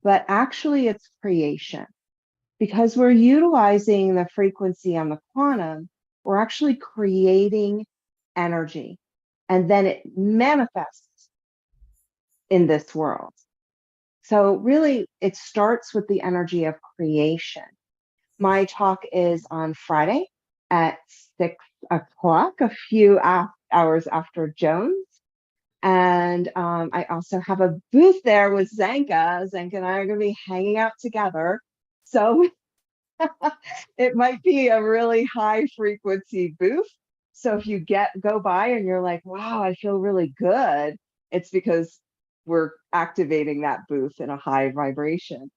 but actually it's creation. Because we're utilizing the frequency on the quantum, we're actually creating energy, and then it manifests in this world. So really, it starts with the energy of creation. My talk is on Friday at 6 o'clock, a few hours after Jones. And I also have a booth there with Zanka. Zanka and I are going to be hanging out together. So it might be a really high frequency booth. So if you go by and you're like, wow, I feel really good, it's because we're activating that booth in a high vibration.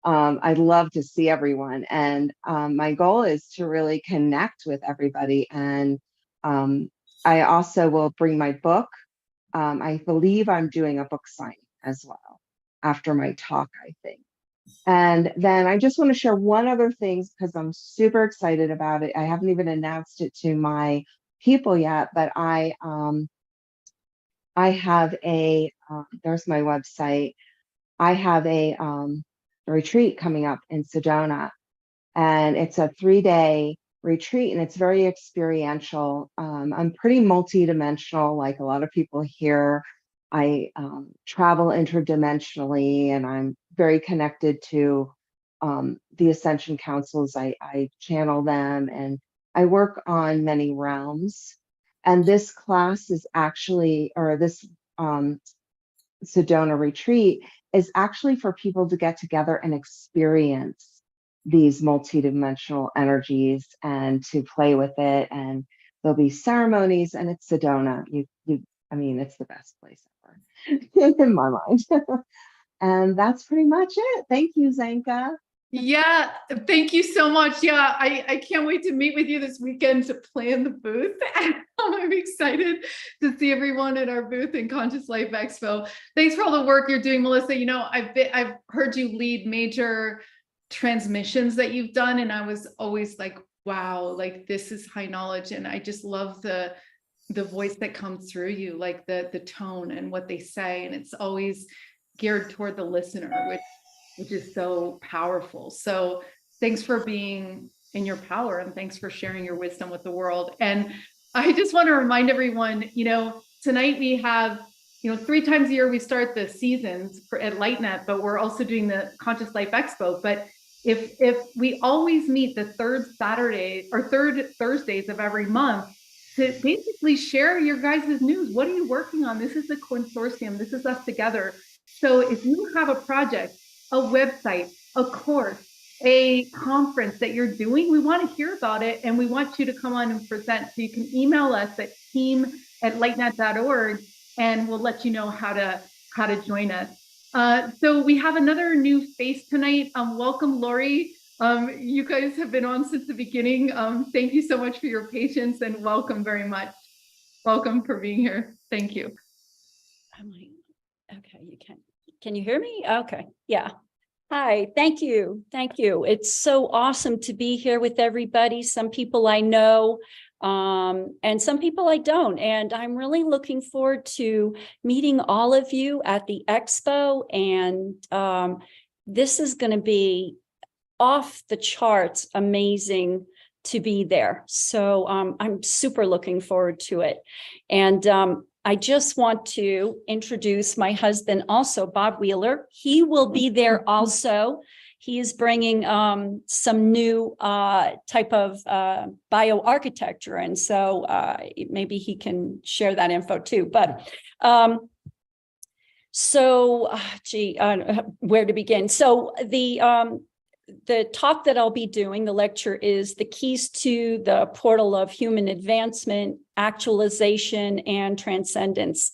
I'd love to see everyone. And my goal is to really connect with everybody. And I also will bring my book. I believe I'm doing a book signing as well after my talk, I think. And then I just want to share one other thing because I'm super excited about it. I haven't even announced it to my people yet, but I have a, there's my website. I have a retreat coming up in Sedona, and it's a 3-day retreat, and it's very experiential. I'm pretty multidimensional, like a lot of people here. I travel interdimensionally, and I'm very connected to the Ascension Councils. I channel them, and I work on many realms. And this class is actually, or this Sedona retreat is actually for people to get together and experience these multidimensional energies and to play with it. And there'll be ceremonies, and it's Sedona. I mean, it's the best place ever in my mind. And that's pretty much it. Thank you, Zanka. Yeah, thank you so much. Yeah, I can't wait to meet with you this weekend to plan the booth. I'm excited to see everyone at our booth in Conscious Life Expo. Thanks for all the work you're doing, Melissa. You know, I've heard you lead major transmissions that you've done. And I was always like, wow, like this is high knowledge. And I just love the voice that comes through you, like the tone and what they say. And it's always geared toward the listener, which is so powerful. So thanks for being in your power, and thanks for sharing your wisdom with the world. And I just want to remind everyone, tonight we have, 3 times a year we start the seasons at LightNet, but we're also doing the Conscious Life Expo. But if we always meet the third Thursdays of every month to basically share your guys' news. What are you working on? This is the consortium. This is us together. So if you have a project, a website, a course, a conference that you're doing, we want to hear about it, and we want you to come on and present. So you can email us at team@lightnet.org, and we'll let you know how to join us. So we have another new face tonight. Welcome, Lori. You guys have been on since the beginning. Thank you so much for your patience, and welcome very much. Welcome for being here. Thank you. Okay, you can you hear me? Okay, yeah. Hi, thank you. Thank you. It's so awesome to be here with everybody. Some people I know, and some people I don't. And I'm really looking forward to meeting all of you at the expo. And this is going to be off the charts amazing to be there. So I'm super looking forward to it. And I just want to introduce my husband also, Bob Wheeler. He will be there also. He is bringing some new type of bioarchitecture. And so maybe he can share that info too. But where to begin? So the talk that I'll be doing, the lecture, is the keys to the portal of human advancement, actualization, and transcendence.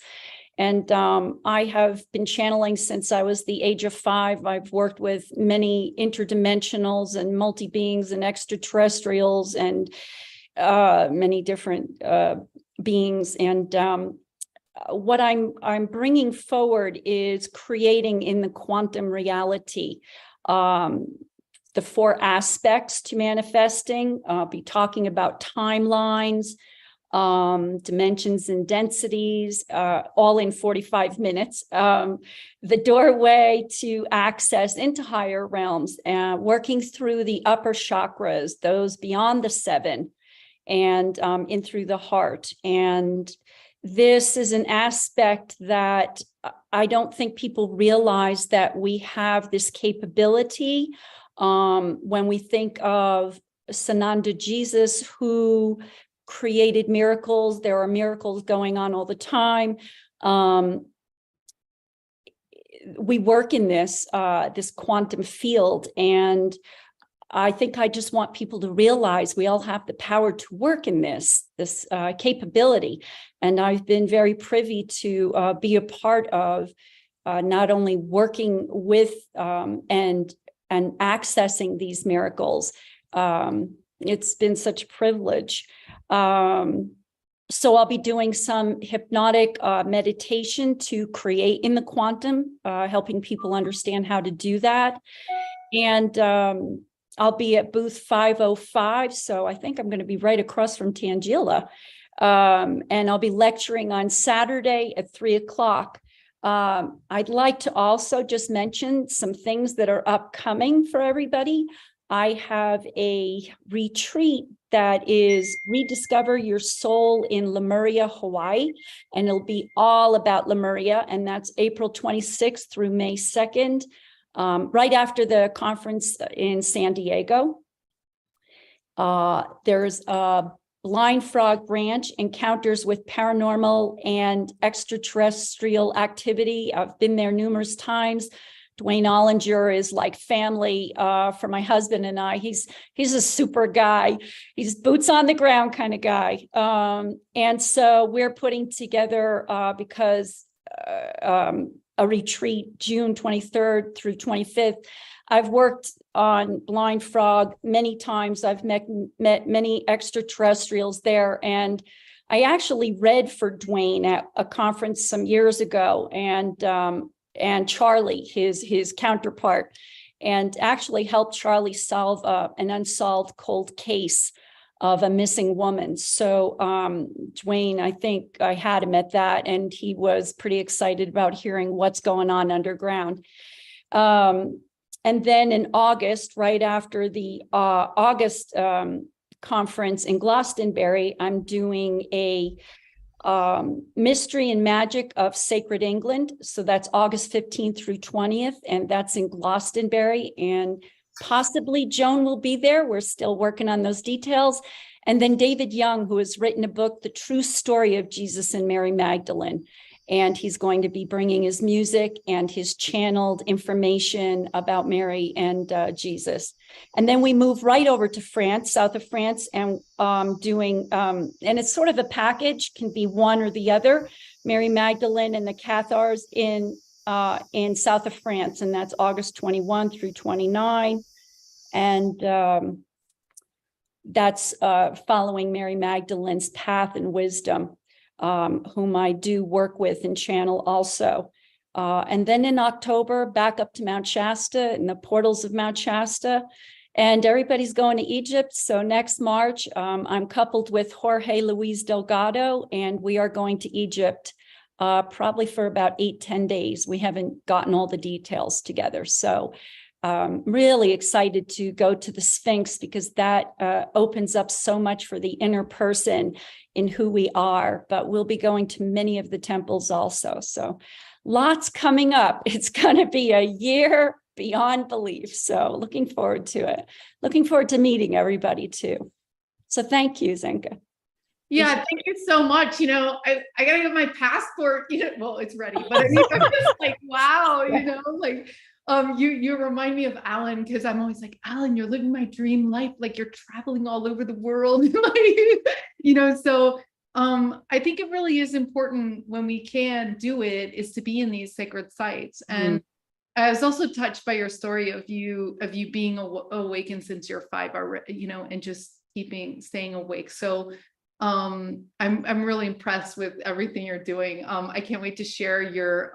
And I have been channeling since I was the age of 5. I've worked with many interdimensionals and multi-beings and extraterrestrials and many different beings. And what I'm bringing forward is creating in the quantum reality. The 4 aspects to manifesting. I'll be talking about timelines, dimensions and densities, all in 45 minutes. The doorway to access into higher realms, working through the upper chakras, those beyond the 7, and in through the heart. And this is an aspect that I don't think people realize, that we have this capability. When we think of Sananda Jesus, who created miracles, there are miracles going on all the time. We work in this quantum field, and I think I just want people to realize we all have the power to work in this capability. And I've been very privy to be a part of not only working with and accessing these miracles. It's been such a privilege. So I'll be doing some hypnotic meditation to create in the quantum, helping people understand how to do that. And I'll be at booth 505. So I think I'm going to be right across from Tangela. And I'll be lecturing on Saturday at 3:00. I'd like to also just mention some things that are upcoming for everybody. I have a retreat that is Rediscover Your Soul in Lemuria, Hawaii, and it'll be all about Lemuria, and that's April 26th through May 2nd, right after the conference in San Diego. There's a Blind Frog Ranch, Encounters with Paranormal and Extraterrestrial Activity. I've been there numerous times. Dwayne Ollinger is like family for my husband and I. He's a super guy. He's boots on the ground kind of guy. And so we're putting together because a retreat June 23rd through 25th. I've worked on Blind Frog many times. I've met many extraterrestrials there. And I actually read for Dwayne at a conference some years ago, and Charlie, his counterpart. and actually helped Charlie solve an unsolved cold case of a missing woman. So Dwayne, I think I had him at that, and he was pretty excited about hearing what's going on underground. And then in August, right after the August conference in Glastonbury, I'm doing a Mystery and Magic of Sacred England. So that's August 15th through 20th, and that's in Glastonbury. And possibly Joan will be there. We're still working on those details. And then David Young, who has written a book, The True Story of Jesus and Mary Magdalene. And he's going to be bringing his music and his channeled information about Mary and Jesus. And then we move right over to France, south of France, and doing, and it's sort of a package, can be one or the other, Mary Magdalene and the Cathars in south of France. And that's August 21 through 29. And that's following Mary Magdalene's path and wisdom, whom I do work with and channel also. And then in October, back up to Mount Shasta and the portals of Mount Shasta. And everybody's going to Egypt. So next March, I'm coupled with Jorge Luis Delgado, and we are going to Egypt probably for about 8-10 days. We haven't gotten all the details together. So really excited to go to the Sphinx, because that opens up so much for the inner person in who we are. But we'll be going to many of the temples also. So lots coming up. It's going to be a year beyond belief. So looking forward to it. Looking forward to meeting everybody too. So thank you, Zenka. Yeah, thank you so much. You know, I gotta get my passport. You know, well, it's ready, but I mean, I'm just like, wow, you know, like you remind me of Alan, because I'm always like, Alan, you're living my dream life, like you're traveling all over the world. Like, you know, so I think it really is important when we can do it, is to be in these sacred sites. And I was also touched by your story of you being awakened since you're 5 already, you know, and just staying awake. So I'm really impressed with everything you're doing. I can't wait to share your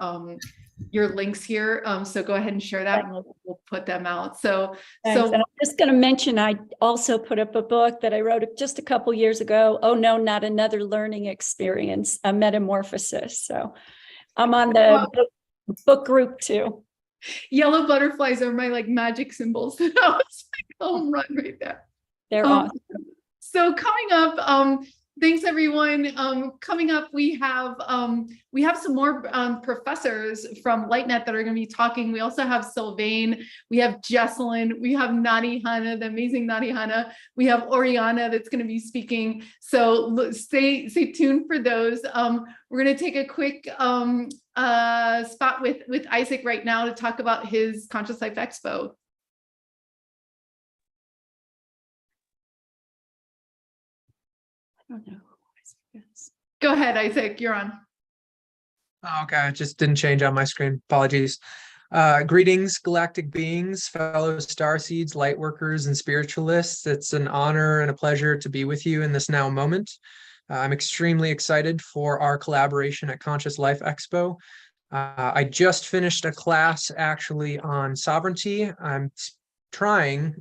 links here. So go ahead and share that, and we'll put them out. So and I'm just going to mention, I also put up a book that I wrote just a couple years ago. Oh no, not another learning experience, a metamorphosis. So I'm on the book group too. Yellow butterflies are my like magic symbols. That was like home run right there. They're awesome. So coming up, thanks everyone. Coming up, we have some more professors from LightNet that are going to be talking. We also have Sylvain, we have Jesselyn, we have Nadi Hanna, the amazing Nadi Hanna. We have Oriana that's going to be speaking. So stay tuned for those. We're going to take a quick spot with Isaac right now to talk about his Conscious Life Expo. I don't know who Isaac is. Go ahead, Isaac, you're on. Okay, it just didn't change on my screen. Apologies. Greetings, galactic beings, fellow starseeds, light workers, and spiritualists. It's an honor and a pleasure to be with you in this now moment. I'm extremely excited for our collaboration at Conscious Life Expo. I just finished a class actually on sovereignty. I'm trying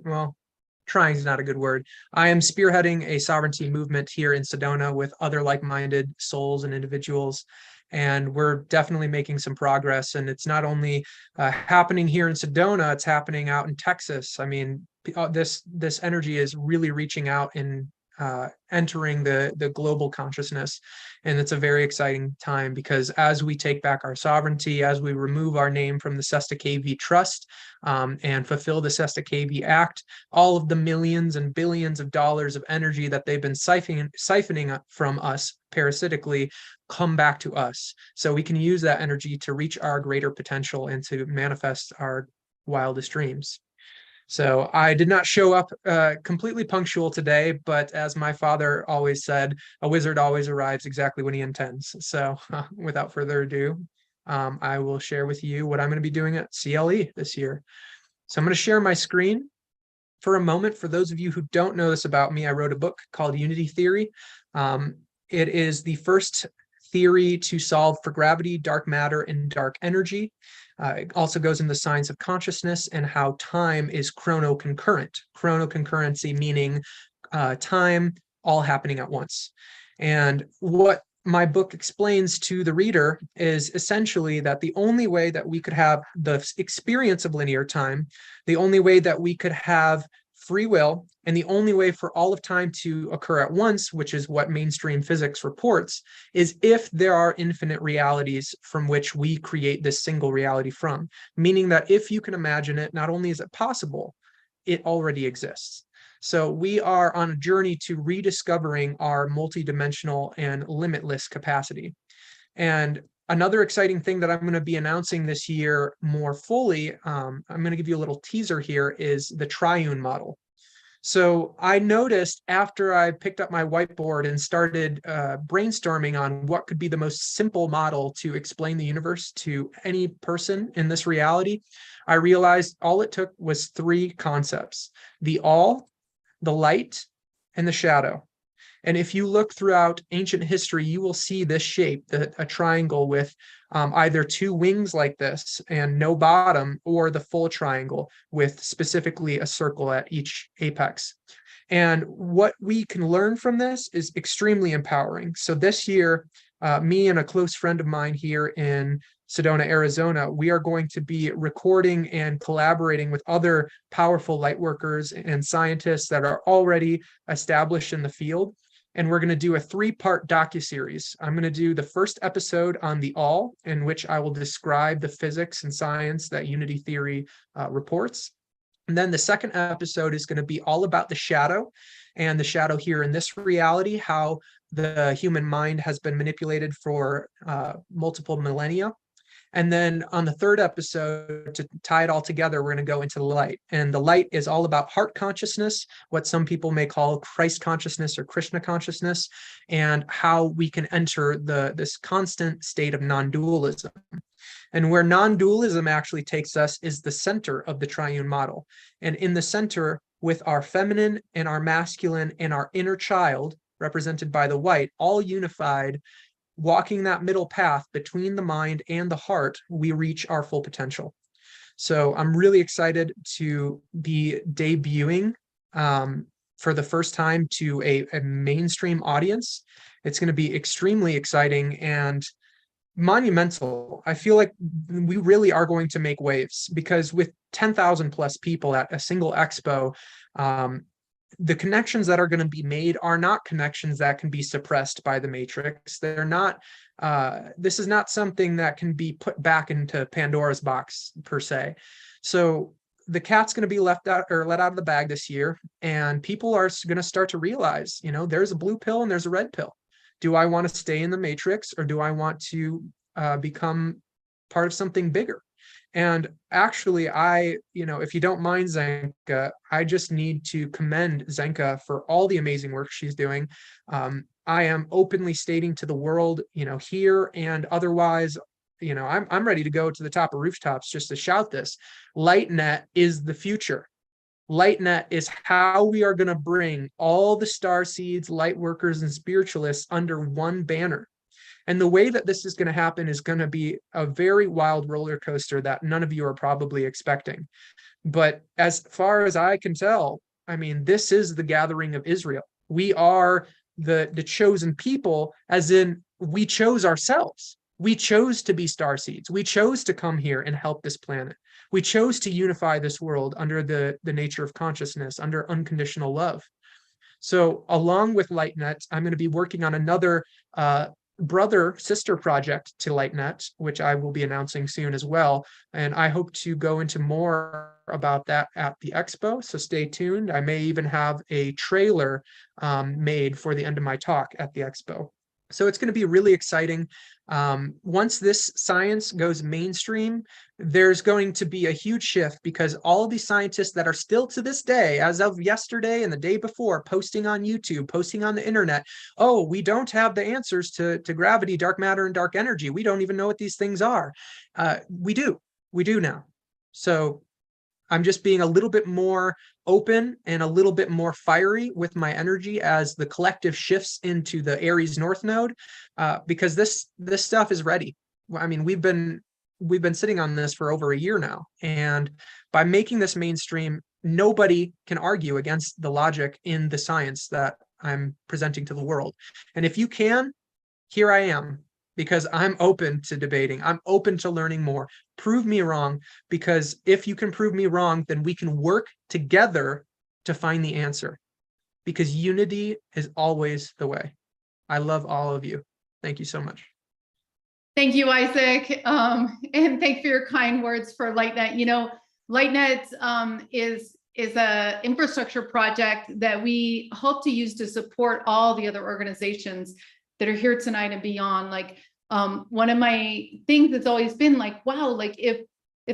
is not a good word. I am spearheading a sovereignty movement here in Sedona with other like-minded souls and individuals. And we're definitely making some progress. And it's not only happening here in Sedona, it's happening out in Texas. I mean, this energy is really reaching out and entering the global consciousness. And it's a very exciting time, because as we take back our sovereignty, as we remove our name from the Sesta KV Trust and fulfill the Sesta KV Act, all of the millions and billions of dollars of energy that they've been siphoning from us parasitically come back to us. So we can use that energy to reach our greater potential and to manifest our wildest dreams. So I did not show up completely punctual today, but as my father always said, a wizard always arrives exactly when he intends. So without further ado, I will share with you what I'm going to be doing at CLE this year. So I'm going to share my screen for a moment. For those of you who don't know this about me, I wrote a book called Unity Theory. It is the first theory to solve for gravity, dark matter, and dark energy. It also goes into the science of consciousness and how time is chronoconcurrent. Chronoconcurrency meaning time all happening at once. And what my book explains to the reader is essentially that the only way that we could have the experience of linear time, the only way that we could have free will, and the only way for all of time to occur at once, which is what mainstream physics reports, is if there are infinite realities from which we create this single reality from. Meaning that if you can imagine it, not only is it possible, it already exists. So we are on a journey to rediscovering our multidimensional and limitless capacity. And another exciting thing that I'm going to be announcing this year more fully, I'm going to give you a little teaser here, is the triune model. So I noticed after I picked up my whiteboard and started brainstorming on what could be the most simple model to explain the universe to any person in this reality, I realized all it took was 3 concepts: the all, the light, and the shadow. And if you look throughout ancient history, you will see this shape, a triangle with either 2 wings like this and no bottom, or the full triangle with specifically a circle at each apex. And what we can learn from this is extremely empowering. So this year, me and a close friend of mine here in Sedona, Arizona, we are going to be recording and collaborating with other powerful light workers and scientists that are already established in the field. And we're going to do a 3-part docuseries. I'm going to do the first episode on the all, in which I will describe the physics and science that unity theory reports. And then the second episode is going to be all about the shadow, and the shadow here in this reality, how the human mind has been manipulated for multiple millennia. And then on the third episode, to tie it all together, we're going to go into the light. And the light is all about heart consciousness, what some people may call Christ consciousness or Krishna consciousness, and how we can enter this constant state of non-dualism. And where non-dualism actually takes us is the center of the triune model. And in the center, with our feminine and our masculine and our inner child, represented by the white, all unified, walking that middle path between the mind and the heart, we reach our full potential. So I'm really excited to be debuting for the first time to a mainstream audience. It's going to be extremely exciting and monumental. I feel like we really are going to make waves, because with 10,000 plus people at a single expo, the connections that are going to be made are not connections that can be suppressed by the matrix. They're not, this is not something that can be put back into Pandora's box per se. So the cat's going to be let out of the bag this year, and people are going to start to realize, there's a blue pill and there's a red pill. Do I want to stay in the matrix, or do I want to become part of something bigger? And actually, if you don't mind, Zenka, I just need to commend Zenka for all the amazing work she's doing. I am openly stating to the world, here and otherwise, I'm ready to go to the top of rooftops just to shout this. LightNet is the future. LightNet is how we are going to bring all the starseeds, light workers, and spiritualists under one banner. And the way that this is going to happen is going to be a very wild roller coaster that none of you are probably expecting. But as far as I can tell, this is the gathering of Israel. We are the chosen people, as in we chose ourselves. We chose to be starseeds. We chose to come here and help this planet. We chose to unify this world under the nature of consciousness, under unconditional love. So along with LightNet, I'm going to be working on another sister project to LightNet, which I will be announcing soon as well. And I hope to go into more about that at the expo. So stay tuned. I may even have a trailer made for the end of my talk at the expo. So it's going to be really exciting. Once this science goes mainstream, there's going to be a huge shift, because all of these scientists that are still to this day, as of yesterday and the day before, posting on YouTube, posting on the internet, oh, we don't have the answers to gravity, dark matter, and dark energy. We don't even know what these things are. We do now. So I'm just being a little bit more open and a little bit more fiery with my energy as the collective shifts into the Aries North node, because this stuff is ready. We've been we've been sitting on this for over a year now. And by making this mainstream, nobody can argue against the logic in the science that I'm presenting to the world. And if you can, here I am, because I'm open to debating. I'm open to learning more. Prove me wrong, because if you can prove me wrong, then we can work together to find the answer, because unity is always the way. I love all of you. Thank you so much. Thank you, Isaac. And thank you for your kind words for LightNet. You know, LightNet is a infrastructure project that we hope to use to support all the other organizations that are here tonight and beyond. Like, one of my things that's always been like, wow, like if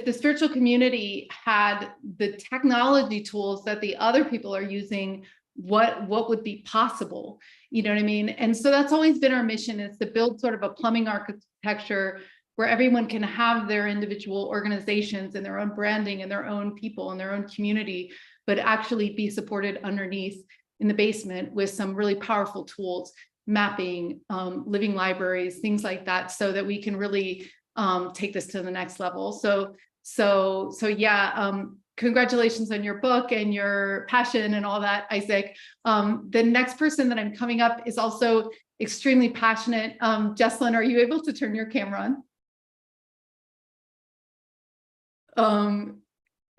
the spiritual community had the technology tools that the other people are using, what would be possible? You know what I mean? And so that's always been our mission, is to build sort of a plumbing architecture where everyone can have their individual organizations and their own branding and their own people and their own community, but actually be supported underneath in the basement with some really powerful tools, mapping, living libraries, things like that, so that we can really take this to the next level. So yeah, congratulations on your book and your passion and all that, Isaac. The next person that I'm coming up is also extremely passionate. Jesslyn, are you able to turn your camera on?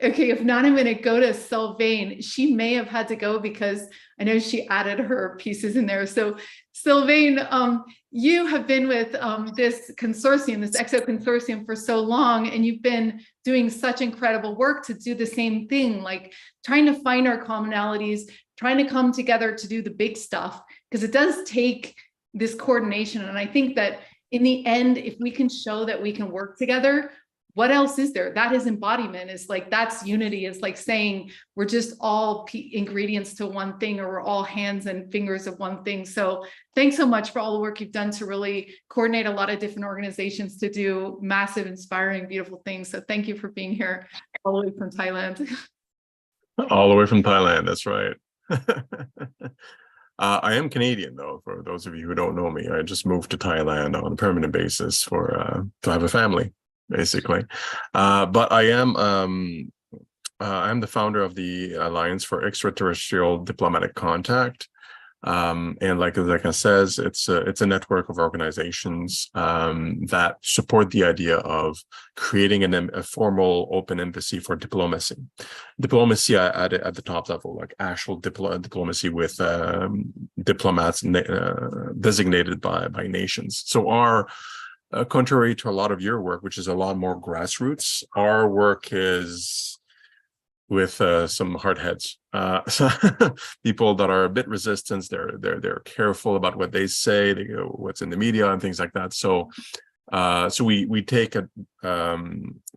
Okay, if not, I'm going to go to Sylvain. She may have had to go because I know she added her pieces in there. So Sylvain, you have been with this consortium, this Exo Consortium, for so long, and you've been doing such incredible work to do the same thing, like trying to find our commonalities, trying to come together to do the big stuff, because it does take this coordination. And I think that in the end, if we can show that we can work together, what else is there? That is embodiment. Is like, that's unity. Is like saying we're just all ingredients to one thing, or we're all hands and fingers of one thing. So thanks so much for all the work you've done to really coordinate a lot of different organizations to do massive, inspiring, beautiful things. So thank you for being here all the way from Thailand. All the way from Thailand, that's right. I am Canadian, though, for those of you who don't know me. I just moved to Thailand on a permanent basis to have a family, basically. But I'm the founder of the Alliance for Extraterrestrial Diplomatic Contact. And like I says, it's a network of organizations that support the idea of creating a formal open embassy for diplomacy. Diplomacy at the top level, like actual diplomacy with diplomats designated by nations. So our contrary to a lot of your work, which is a lot more grassroots, our work is with some hard heads, people that are a bit resistant. They're careful about what they say, what's in the media and things like that. So we take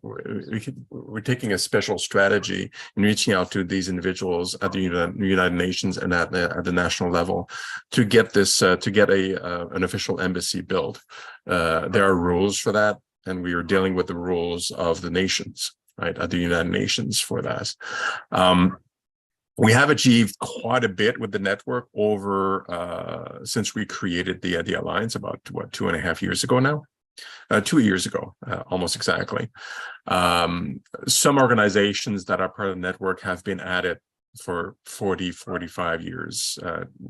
we're taking a special strategy in reaching out to these individuals at the United Nations and at the national level to get this to get an official embassy built. There are rules for that, and we are dealing with the rules of the nations, right, at the United Nations for that. We have achieved quite a bit with the network over since we created the Alliance about 2.5 years ago now. 2 years ago, almost exactly. Some organizations that are part of the network have been at it for 45 years,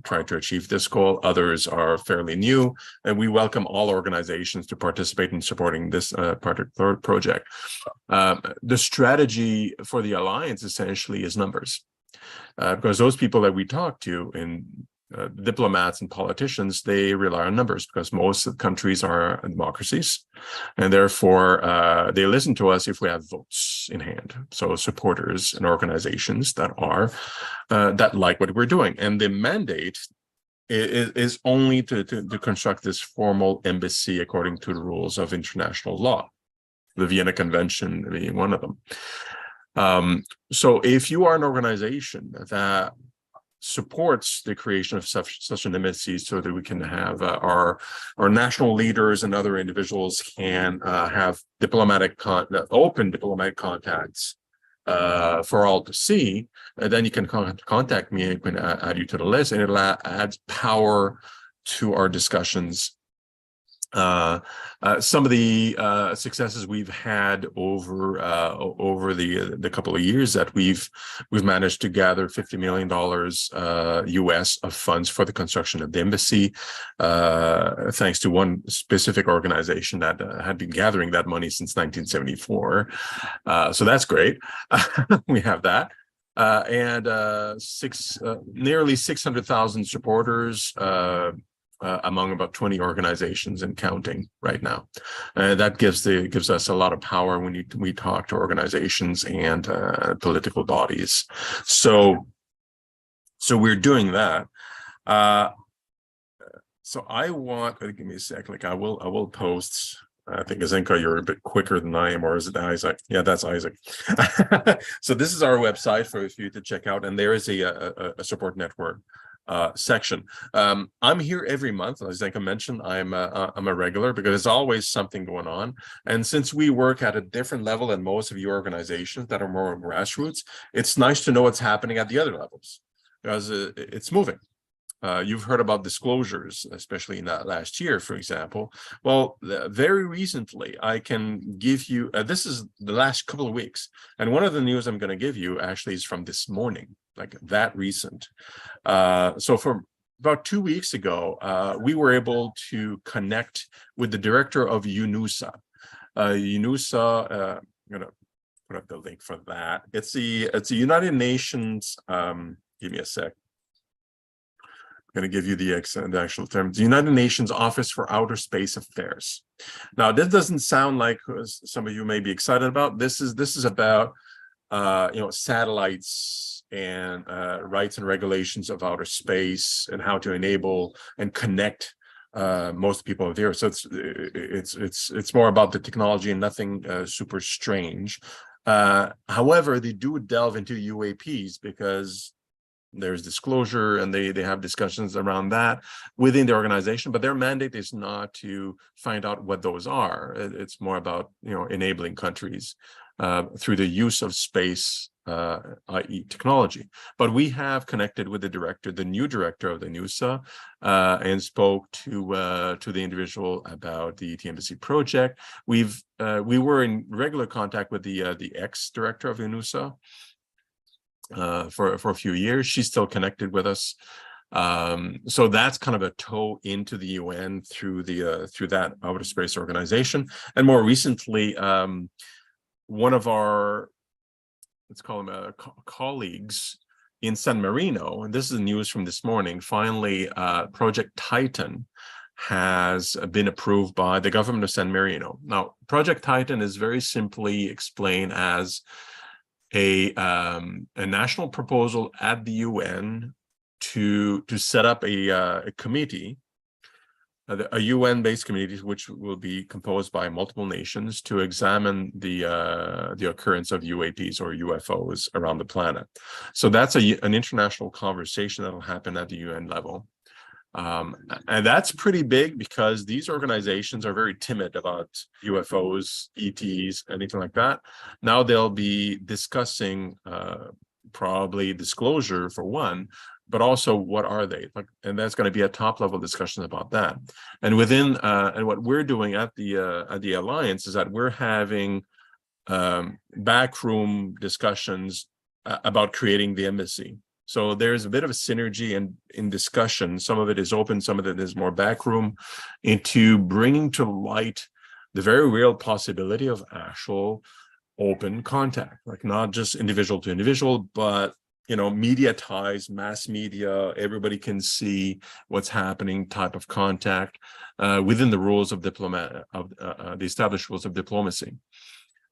trying to achieve this goal. Others are fairly new, and we welcome all organizations to participate in supporting this particular project. The strategy for the Alliance essentially is numbers, because those people that we talk to in diplomats and politicians, they rely on numbers because most of the countries are democracies, and therefore they listen to us if we have votes in hand. So supporters and organizations that are that like what we're doing, and the mandate is only to construct this formal embassy according to the rules of international law, the Vienna Convention being one of them. So if you are an organization that supports the creation of such an embassy so that we can have our national leaders and other individuals can have open diplomatic contacts for all to see, then you can contact me and I can add you to the list, and it adds power to our discussions Some of the successes we've had over the couple of years that we've managed to gather $50 million US of funds for the construction of the embassy, thanks to one specific organization that had been gathering that money since 1974. So that's great. We have that. And nearly 600,000 supporters among about 20 organizations and counting right now. That gives us a lot of power when we talk to organizations and political bodies. So we're doing that. So I want, give me a sec, like I will post. I think, Zenka, you're a bit quicker than I am, or is it Isaac? Yeah, that's Isaac. So this is our website for you to check out, and there is a support network section. I'm here every month, as Zenka mentioned. I'm a regular because there's always something going on. And since we work at a different level than most of your organizations that are more grassroots, it's nice to know what's happening at the other levels because it's moving. You've heard about disclosures, especially in that last year, for example. Well, very recently, I can give you, this is the last couple of weeks. And one of the news I'm going to give you actually is from this morning, like that recent. So for about 2 weeks ago, we were able to connect with the director of UNUSA. UNUSA, I'm going to put up the link for that. It's the United Nations, give me a sec. I'm going to give you the actual term, the United Nations Office for Outer Space Affairs. Now, this doesn't sound like some of you may be excited about. This is about satellites and rights and regulations of outer space and how to enable and connect most people of the Earth. So it's more about the technology and nothing super strange. However, they do delve into UAPs because there's disclosure and they have discussions around that within the organization, but their mandate is not to find out what those are. It's more about enabling countries through the use of space, i.e. technology. But we have connected with the new director of the NUSA, and spoke to the individual about the ET Embassy project. We were in regular contact with the ex-director of the NUSA for a few years. She's still connected with us. So that's kind of a toe into the UN through that outer space organization. And more recently, one of our, let's call him colleagues in San Marino, and this is news from this morning, finally, Project Titan has been approved by the government of San Marino. Now, Project Titan is very simply explained as a national proposal at the UN to set up a committee, a UN-based committee, which will be composed by multiple nations to examine the occurrence of UAPs or UFOs around the planet. So that's an international conversation that will happen at the UN level. And that's pretty big because these organizations are very timid about UFOs, ETs, anything like that. Now they'll be discussing probably disclosure for one, but also what are they? And that's going to be a top level discussion about that. And within and what we're doing at the Alliance is that we're having backroom discussions about creating the embassy. So there's a bit of a synergy in discussion. Some of it is open, some of it is more backroom, into bringing to light the very real possibility of actual open contact, like not just individual to individual, but media ties, mass media, everybody can see what's happening type of contact within the rules of the established rules of diplomacy.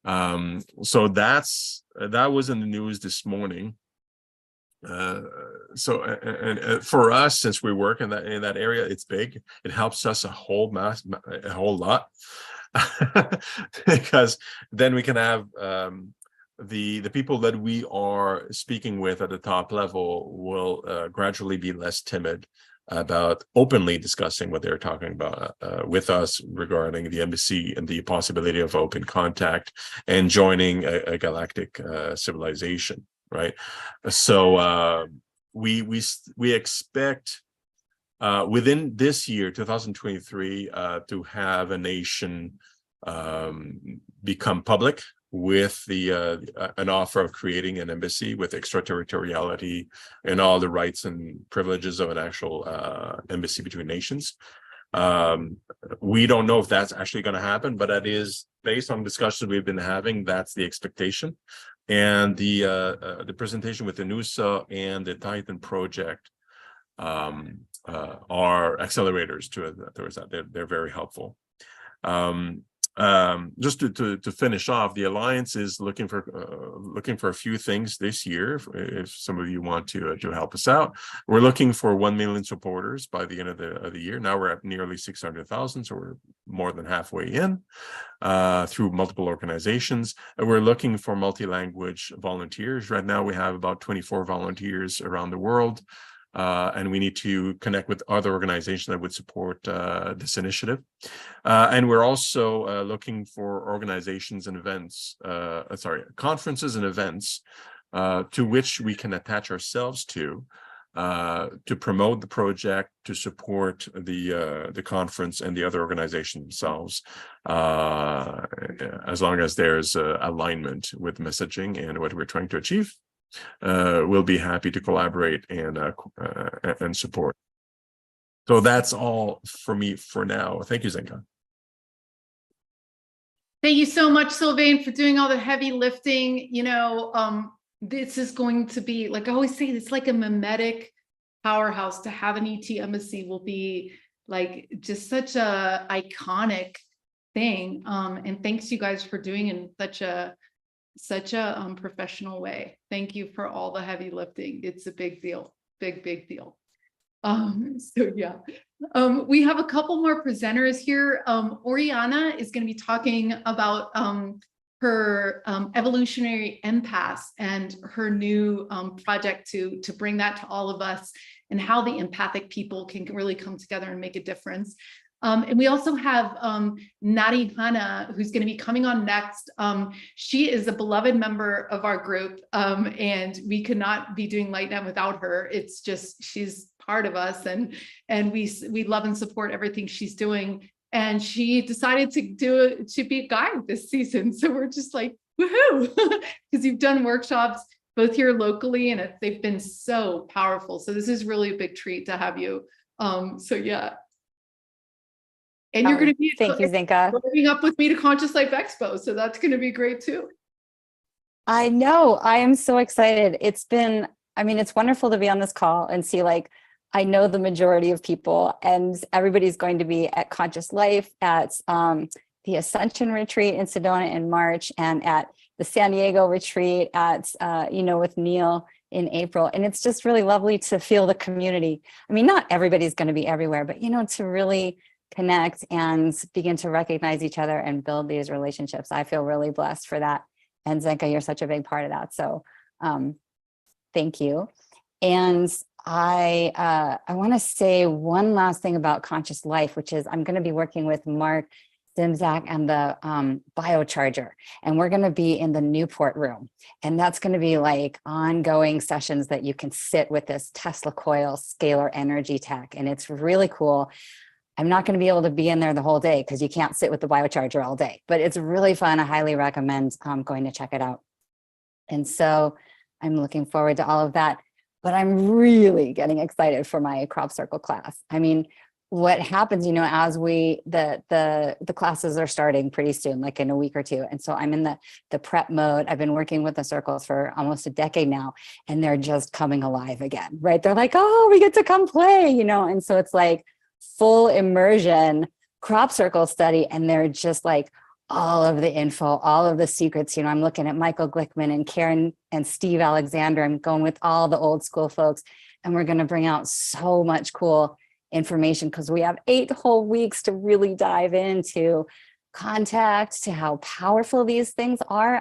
So that was in the news this morning. So for us, since we work in that area, it's big. It helps us a whole lot because then we can have the people that we are speaking with at the top level will gradually be less timid about openly discussing what they're talking about with us regarding the embassy and the possibility of open contact and joining a galactic civilization. Right, so we expect within this year, 2023, to have a nation become public with an offer of creating an embassy with extraterritoriality and all the rights and privileges of an actual embassy between nations. We don't know if that's actually going to happen, but that is based on discussions we've been having. That's the expectation, and the presentation with the NUSA and the Titan project are accelerators towards that. They're very helpful. Just to finish off, the Alliance is looking for a few things this year. If some of you want to help us out, we're looking for 1 million supporters by the end of the year. Now we're at nearly 600,000, so we're more than halfway in through multiple organizations. And we're looking for multi-language volunteers. Right now we have about 24 volunteers around the world. And we need to connect with other organizations that would support this initiative. And we're also looking for organizations and events, conferences and events to which we can attach ourselves to promote the project, to support the conference and the other organizations themselves, as long as there's alignment with messaging and what we're trying to achieve. We'll be happy to collaborate and support. So that's all for me for now. Thank you, Zenka. Thank you so much, Sylvain, for doing all the heavy lifting. This is going to be, like I always say, it's like a mimetic powerhouse. To have an ET embassy will be like just such a iconic thing. And thanks you guys for doing it in such a professional way. Thank you for all the heavy lifting. It's a big deal, big deal. We have a couple more presenters here. Oriana is going to be talking about her evolutionary empath and her new project to bring that to all of us, and how the empathic people can really come together and make a difference. And we also have Nadi Hanna, who's going to be coming on next. She is a beloved member of our group, and we could not be doing LightNet without her. It's just, she's part of us, and we love and support everything she's doing. And she decided to be a guide this season. So we're just like, woohoo, because you've done workshops both here locally, and they've been so powerful. So this is really a big treat to have you. And you're going to be thank you, Zenka. Working up with me to Conscious Life Expo. So that's going to be great too. I know. I am so excited. It's wonderful to be on this call and see, I know the majority of people, and everybody's going to be at Conscious Life, at the Ascension Retreat in Sedona in March, and at the San Diego retreat with Neil in April. And it's just really lovely to feel the community. Not everybody's going to be everywhere, but, to really connect and begin to recognize each other and build these relationships. I feel really blessed for that. And Zenka, you're such a big part of that. So thank you. And I want to say one last thing about Conscious Life, which is I'm going to be working with Mark Zimzak and the biocharger, and we're going to be in the Newport room. And that's going to be ongoing sessions that you can sit with this Tesla coil scalar energy tech. And it's really cool. I'm not going to be able to be in there the whole day because you can't sit with the biocharger all day, but it's really fun. I highly recommend going to check it out. And so I'm looking forward to all of that, but I'm really getting excited for my crop circle class. What happens, as the classes are starting pretty soon, like in a week or two. And so I'm in the prep mode. I've been working with the circles for almost a decade now, and they're just coming alive again, right? They're like, oh, we get to come play, and so it's like full immersion crop circle study. And they're just all of the info, all of the secrets. I'm looking at Michael Glickman and Karen and Steve Alexander. I'm going with all the old school folks, and we're going to bring out so much cool information because we have 8 whole weeks to really dive into contact, to how powerful these things are.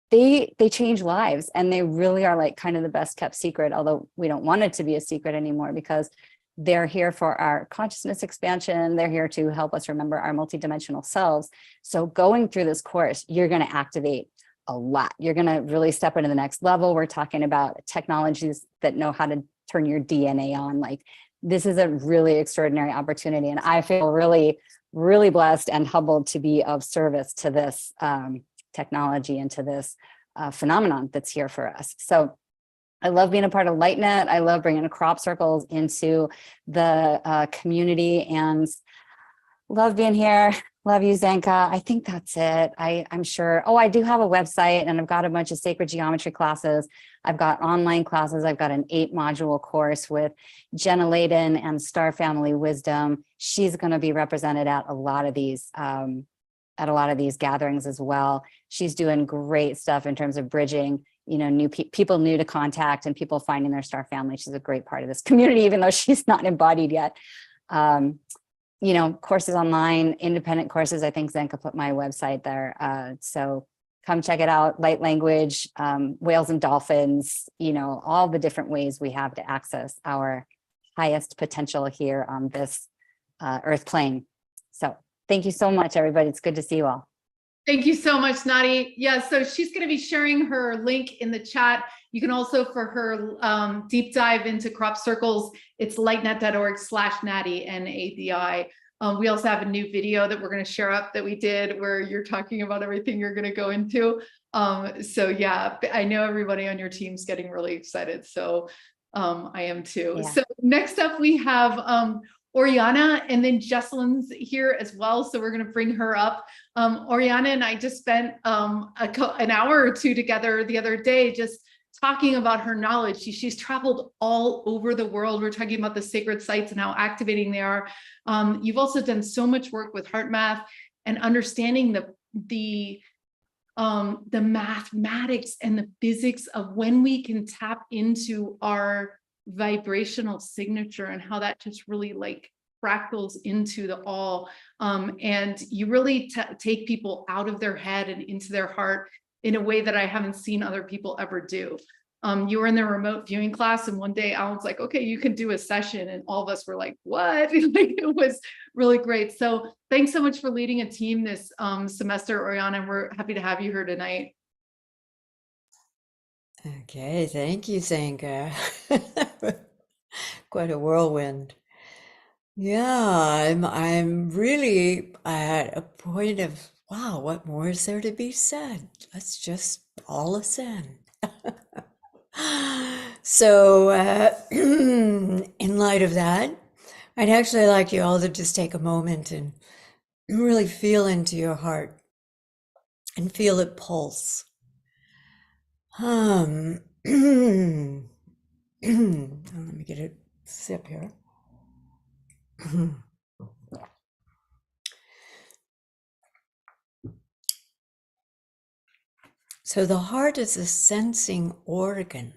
They change lives, and they really are kind of the best kept secret, although we don't want it to be a secret anymore, because they're here for our consciousness expansion. They're here to help us remember our multidimensional selves. So going through this course, you're going to activate a lot. You're going to really step into the next level. We're talking about technologies that know how to turn your DNA on, like this is a really extraordinary opportunity. And I feel really, really blessed and humbled to be of service to this technology and to this phenomenon that's here for us. So I love being a part of LightNet. I love bringing crop circles into the community and love being here. Love you, Zenka. I think that's it. I'm sure. Oh, I do have a website and I've got a bunch of sacred geometry classes. I've got online classes. I've got an 8-module course with Jenna Layden and Star Family Wisdom. She's going to be represented at a lot of these gatherings as well. She's doing great stuff in terms of bridging, new people new to contact and people finding their star family. She's a great part of this community, even though she's not embodied yet. Courses online, independent courses. I think Zenka put my website there. So come check it out. Light language, whales and dolphins, all the different ways we have to access our highest potential here on this earth plane. So thank you so much, everybody. It's good to see you all. Thank you so much, Nadi. Yeah, so she's going to be sharing her link in the chat. You can also, for her deep dive into crop circles, it's lightnet.org/Nadi, N-A-D-I. We also have a new video that we're going to share up that we did where you're talking about everything you're going to go into. So yeah, I know everybody on your team's getting really excited. So I am too. Yeah. So next up we have Oriana, and then Jesselyn's here as well. So we're going to bring her up. Oriana and I just spent an hour or two together the other day, just talking about her knowledge. She's traveled all over the world. We're talking about the sacred sites and how activating they are. You've also done so much work with heart math and understanding the mathematics and the physics of when we can tap into our vibrational signature and how that just really like fractals into the all. And you really take people out of their head and into their heart in a way that I haven't seen other people ever do. You were in the remote viewing class, and one day Alan's like, okay, you can do a session. And all of us were like, what? It was really great. So thanks so much for leading a team this semester, Oriana. We're happy to have you here tonight. Okay, thank you, Zenka. Quite a whirlwind. Yeah, I'm really at a point of, wow, what more is there to be said? Let's just all ascend. So in light of that, I'd actually like you all to just take a moment and really feel into your heart and feel it pulse. Let me get a sip here. So the heart is a sensing organ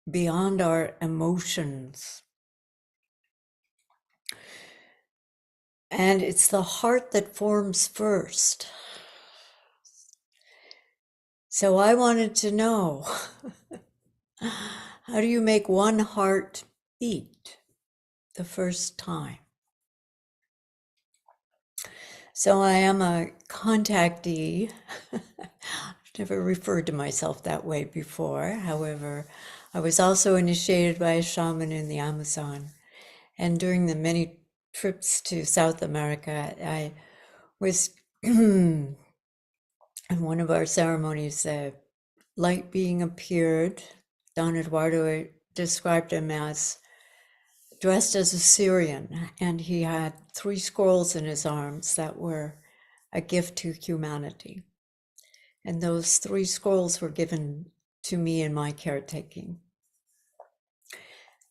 beyond our emotions. And it's the heart that forms first. So I wanted to know, how do you make one heart beat the first time? So I am a contactee. I've never referred to myself that way before. However, I was also initiated by a shaman in the Amazon. And during the many trips to South America, I was in one of our ceremonies, the light being appeared. Don Eduardo described him as dressed as a Syrian, and he had 3 scrolls in his arms that were a gift to humanity. And those 3 scrolls were given to me in my caretaking.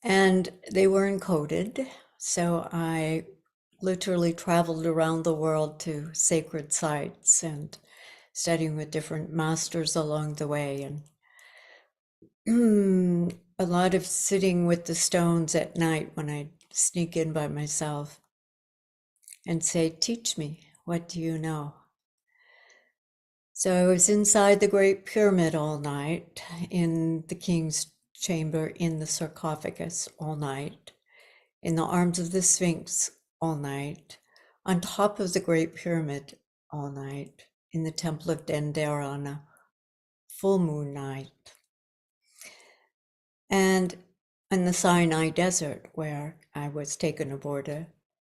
And they were encoded, so I literally traveled around the world to sacred sites and studying with different masters along the way. And a lot of sitting with the stones at night when I sneak in by myself and say, teach me, what do you know? So I was inside the Great Pyramid all night, in the King's Chamber, in the sarcophagus all night, in the arms of the Sphinx all night, on top of the Great Pyramid all night, in the Temple of Dendera on a full moon night. And in the Sinai Desert, where I was taken aboard a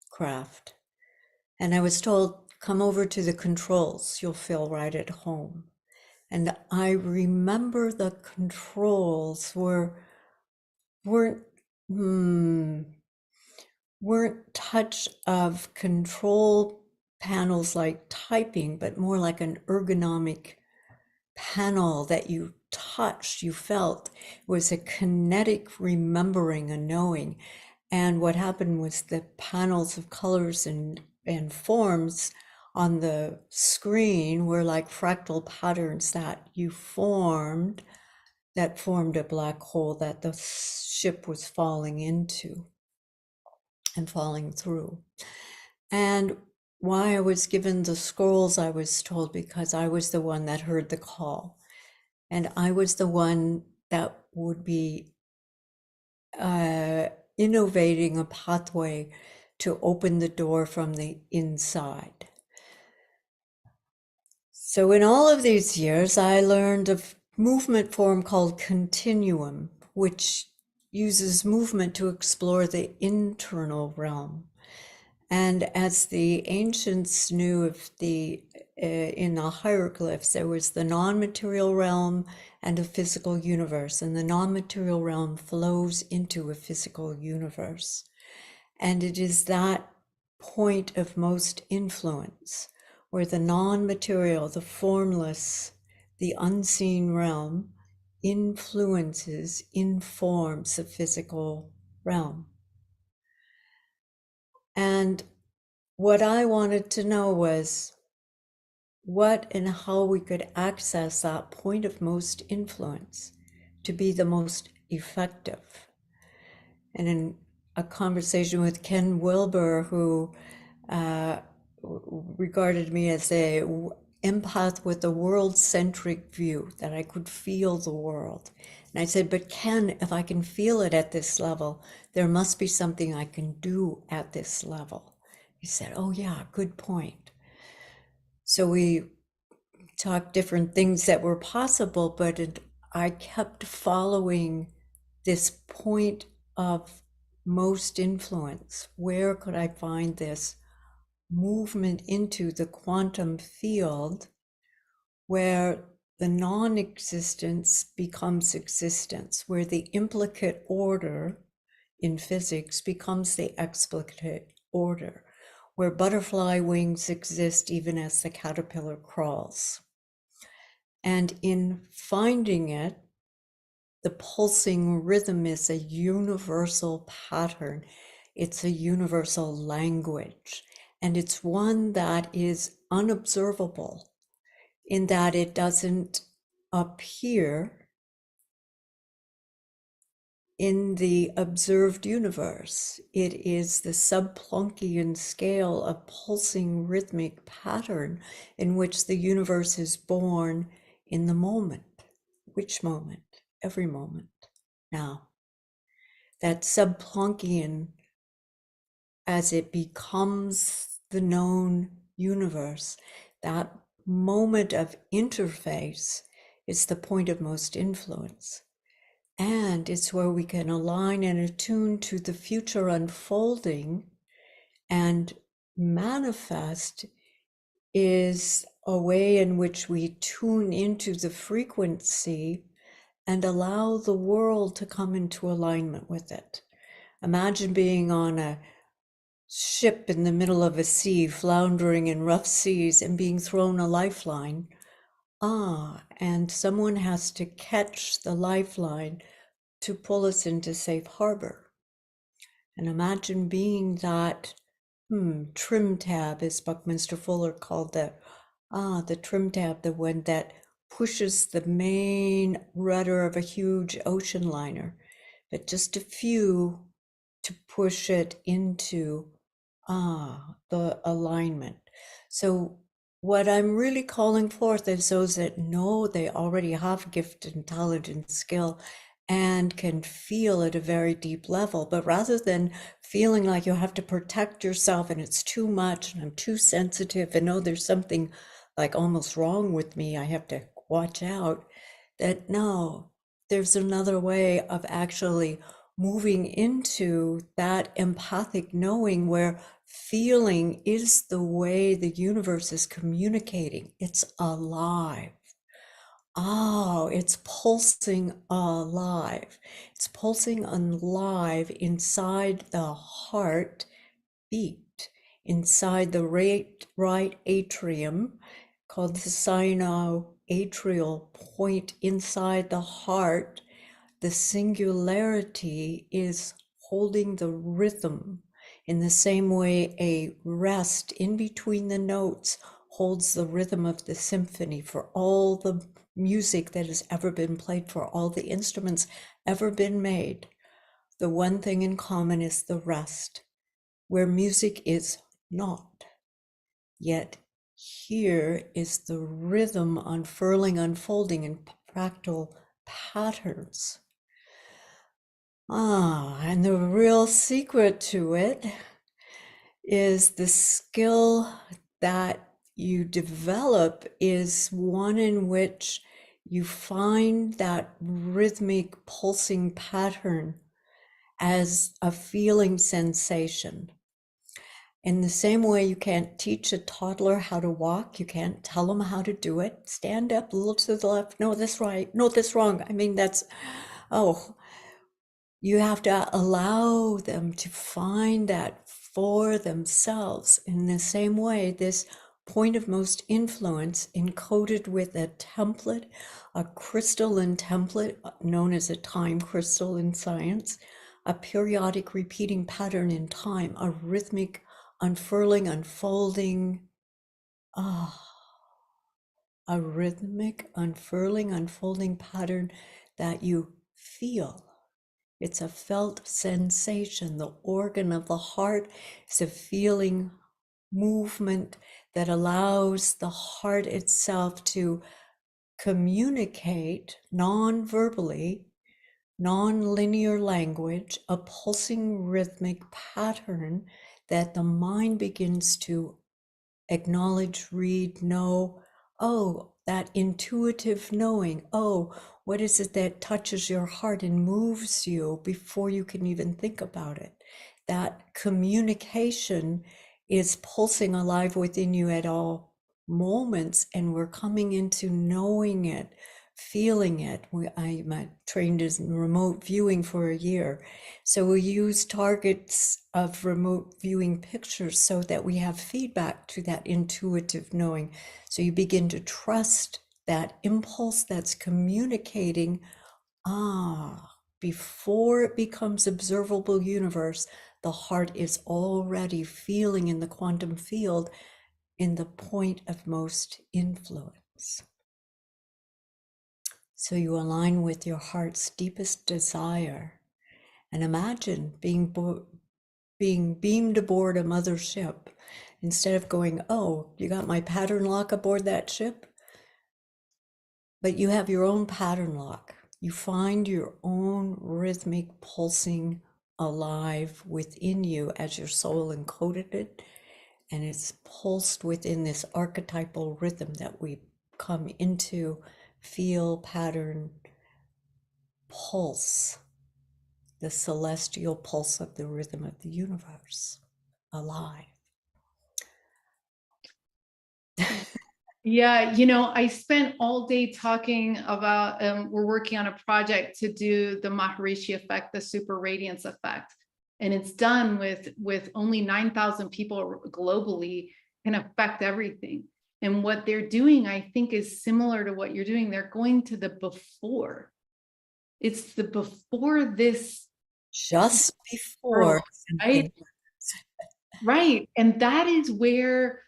craft. And I was told, come over to the controls, you'll feel right at home. And I remember the controls weren't touch of control panels like typing, but more like an ergonomic panel that you touched, you felt. It was a kinetic remembering, a knowing. And what happened was the panels of colors and forms on the screen were like fractal patterns that you formed, that formed a black hole that the ship was falling into and falling through. And why I was given the scrolls, I was told, because I was the one that heard the call. And I was the one that would be innovating a pathway to open the door from the inside. So in all of these years, I learned a movement form called continuum, which uses movement to explore the internal realm. And as the ancients knew of in the hieroglyphs, there was the non-material realm and a physical universe, and the non-material realm flows into a physical universe. And it is that point of most influence where the non-material, the formless, the unseen realm informs the physical realm. And what I wanted to know was what and how we could access that point of most influence to be the most effective. And in a conversation with Ken Wilber, who regarded me as a empath with a world-centric view, that I could feel the world. And I said, but Ken, if I can feel it at this level, there must be something I can do at this level. He said, oh yeah, good point. So we talked different things that were possible, but I kept following this point of most influence. Where could I find this movement into the quantum field where the non-existence becomes existence, where the implicate order in physics becomes the explicate order, where butterfly wings exist even as the caterpillar crawls. And in finding it, the pulsing rhythm is a universal pattern. It's a universal language. And it's one that is unobservable in that it doesn't appear in the observed universe. It is the sub-Planckian scale of pulsing rhythmic pattern in which the universe is born in the moment. Which moment? Every moment. Now, that sub-Planckian, as it becomes the known universe, that moment of interface is the point of most influence. And it's where we can align and attune to the future unfolding, and manifest is a way in which we tune into the frequency and allow the world to come into alignment with it. Imagine being on a ship in the middle of a sea, floundering in rough seas and being thrown a lifeline. And someone has to catch the lifeline to pull us into safe harbor. And imagine being that trim tab, as Buckminster Fuller called that. The trim tab, the one that pushes the main rudder of a huge ocean liner, but just a few to push it into the alignment. So what I'm really calling forth is those that know they already have gift and talent and skill and can feel at a very deep level, but rather than feeling like you have to protect yourself and it's too much and I'm too sensitive and oh, there's something like almost wrong with me, I have to watch out, that no, there's another way of actually moving into that empathic knowing where feeling is the way the universe is communicating. It's alive. Oh, it's pulsing alive. It's pulsing alive inside the heart beat, inside the right atrium, called the sinoatrial point inside the heart. The singularity is holding the rhythm in the same way a rest in between the notes holds the rhythm of the symphony for all the music that has ever been played, for all the instruments ever been made. The one thing in common is the rest, where music is not. Yet here is the rhythm unfurling, unfolding in fractal patterns. And the real secret to it is the skill that you develop is one in which you find that rhythmic pulsing pattern as a feeling sensation. In the same way you can't teach a toddler how to walk, you can't tell them how to do it. Stand up, a little to the left, no, this right, no, this wrong. I mean, you have to allow them to find that for themselves. In the same way, this point of most influence encoded with a template, a crystalline template known as a time crystal in science, a periodic repeating pattern in time, a rhythmic unfurling, unfolding, a rhythmic unfurling, unfolding pattern that you feel. It's a felt sensation. The organ of the heart is a feeling movement that allows the heart itself to communicate non-verbally, non-linear language, a pulsing rhythmic pattern that the mind begins to acknowledge, read, know. Oh, that intuitive knowing. Oh, what is it that touches your heart and moves you before you can even think about it? That communication is pulsing alive within you at all moments, and we're coming into knowing it, feeling it. I'm trained as remote viewing for a year. So we use targets of remote viewing pictures so that we have feedback to that intuitive knowing. So you begin to trust that impulse that's communicating, before it becomes observable universe, the heart is already feeling in the quantum field in the point of most influence. So you align with your heart's deepest desire and imagine being beamed aboard a mothership. Instead of going, oh, you got my pattern lock aboard that ship? But you have your own pattern lock. You find your own rhythmic pulsing alive within you as your soul encoded it. And it's pulsed within this archetypal rhythm that we come into, feel, pattern, pulse, the celestial pulse of the rhythm of the universe, alive. Yeah, I spent all day talking about, we're working on a project to do the Maharishi effect, the super radiance effect. And it's done with only 9,000 people globally, can affect everything. And what they're doing, I think, is similar to what you're doing. They're going to the before. It's the before this. Just before. Right? Right. And that is where,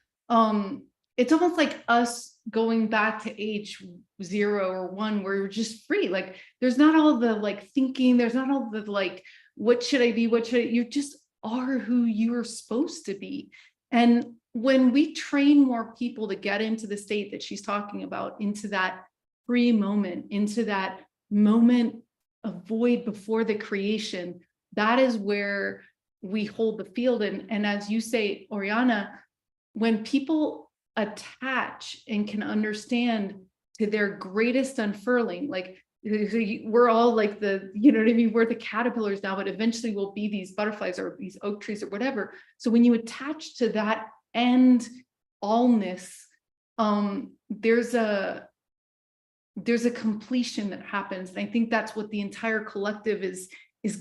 it's almost like us going back to age 0 or 1, where we're just free. Like, there's not all the thinking, there's not all the what should I be? You just are who you're supposed to be. And when we train more people to get into the state that she's talking about, into that free moment, into that moment of void before the creation, that is where we hold the field. And as you say, Oriana, when people attach and can understand to their greatest unfurling, like we're all like the, you know what I mean? We're the caterpillars now, but eventually we'll be these butterflies or these oak trees or whatever. So when you attach to that end allness, there's a completion that happens. And I think that's what the entire collective is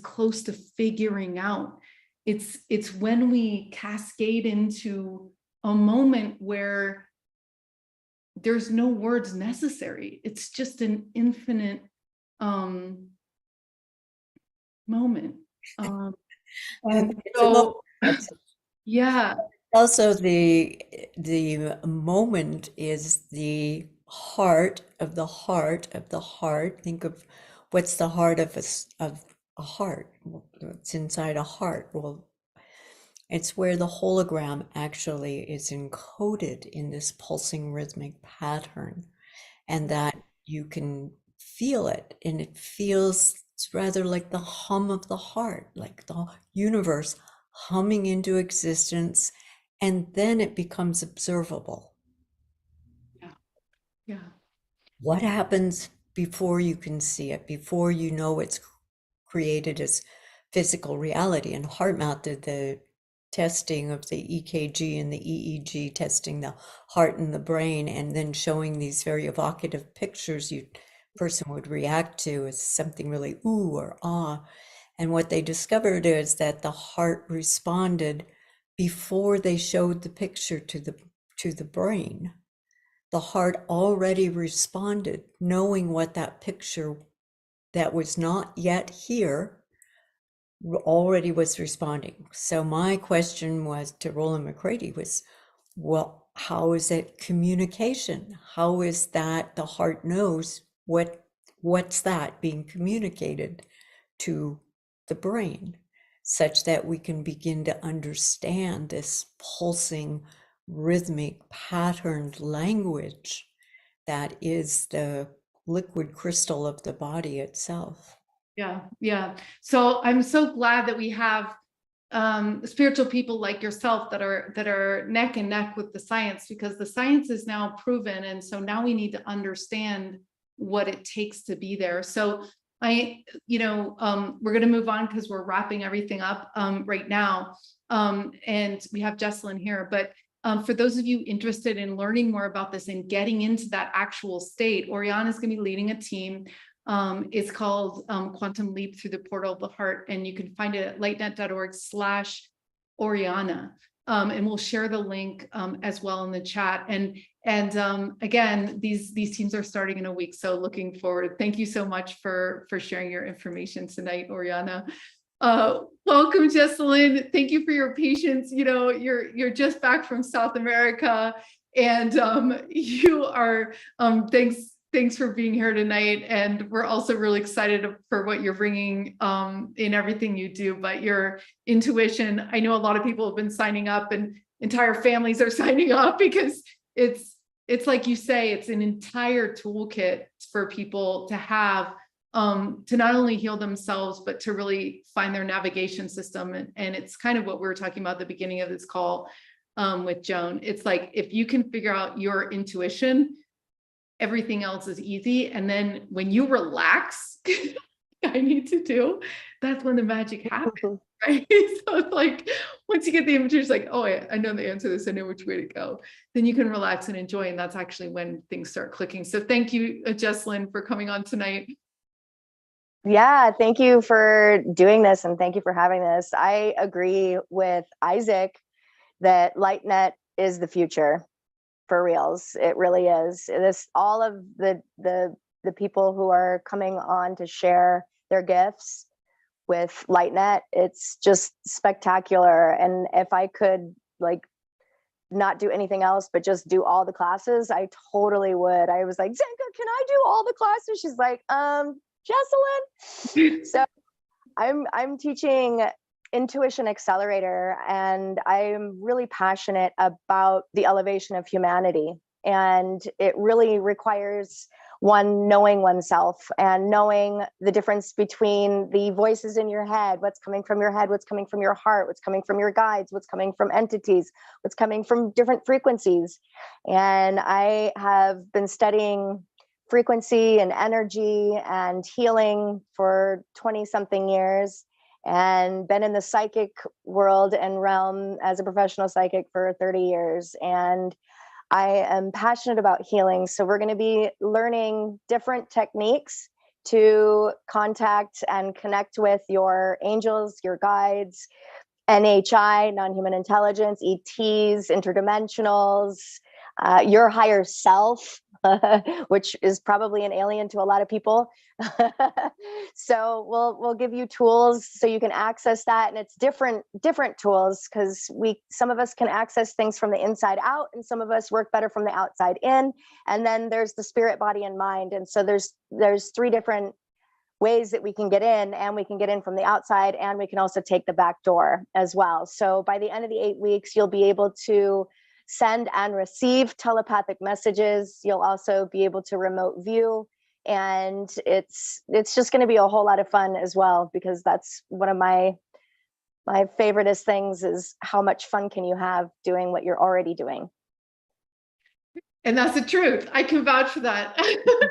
close to figuring out. It's when we cascade into a moment where there's no words necessary. It's just an infinite moment. And so, yeah. Also, the moment is the heart of the heart of the heart. Think of what's the heart of a heart. What's inside a heart? Well, it's where the hologram actually is encoded in this pulsing rhythmic pattern, and that you can feel it, and it feels rather like the hum of the heart, like the universe humming into existence, and then it becomes observable. Yeah. What happens before you can see it, before you know it's created as physical reality? And HeartMath did the testing of the EKG and the EEG, testing the heart and the brain, and then showing these very evocative pictures person would react to as something really ooh or ah. And what they discovered is that the heart responded before they showed the picture to the brain. The heart already responded, knowing what that picture that was not yet here already was responding. So my question was to Roland McCready was, well, how is it communication? How is that the heart knows what's that being communicated to the brain, such that we can begin to understand this pulsing, rhythmic, patterned language that is the liquid crystal of the body itself. Yeah. So I'm so glad that we have spiritual people like yourself that are neck and neck with the science, because the science is now proven. And so now we need to understand what it takes to be there. So we're going to move on because we're wrapping everything up right now. And we have Jessalyn here, but for those of you interested in learning more about this and getting into that actual state, Oriana is going to be leading a team. It's called Quantum Leap Through the Portal of the Heart, and you can find it at lightnet.org/Oriana. And we'll share the link as well in the chat. And again, these teams are starting in a week, so looking forward. Thank you so much for sharing your information tonight, Oriana. Welcome, Jessalyn. Thank you for your patience. You know, you're just back from South America, and you are Thanks for being here tonight. And we're also really excited for what you're bringing in everything you do. But your intuition, I know a lot of people have been signing up, and entire families are signing up, because it's like you say, it's an entire toolkit for people to have to not only heal themselves, but to really find their navigation system. And it's kind of what we were talking about at the beginning of this call with Joan. It's like, if you can figure out your intuition, everything else is easy. And then when you relax, I need to do, that's when the magic happens, right? So it's like, once you get the imagery, it's like, oh, I know the answer to this, I know which way to go. Then you can relax and enjoy. And that's actually when things start clicking. So thank you, Jessalyn, for coming on tonight. Yeah, thank you for doing this, and thank you for having this. I agree with Isaac that LightNet is the future. For reals, it really is. All of the people who are coming on to share their gifts with LightNet, it's just spectacular. And if I could not do anything else but just do all the classes, I totally would. I was like, Zenka, can I do all the classes? She's like, Jessalyn. So I'm teaching Intuition Accelerator, and I'm really passionate about the elevation of humanity. And it really requires one knowing oneself and knowing the difference between the voices in your head, what's coming from your head, what's coming from your heart, what's coming from your guides, what's coming from entities, what's coming from different frequencies. And I have been studying frequency and energy and healing for 20 something years, and been in the psychic world and realm as a professional psychic for 30 years. And I am passionate about healing. So we're going to be learning different techniques to contact and connect with your angels, your guides, NHI, non-human intelligence, ETs, interdimensionals, your higher self, which is probably an alien to a lot of people. So we'll give you tools so you can access that, and it's different tools, because some of us can access things from the inside out, and some of us work better from the outside in. And then there's the spirit, body, and mind. And so there's 3 different ways that we can get in, and we can get in from the outside, and we can also take the back door as well. So by the end of the 8 weeks, you'll be able to send and receive telepathic messages. You'll also be able to remote view, and it's just going to be a whole lot of fun as well, because that's one of my favoriteest things, is how much fun can you have doing what you're already doing. And that's the truth. I can vouch for that.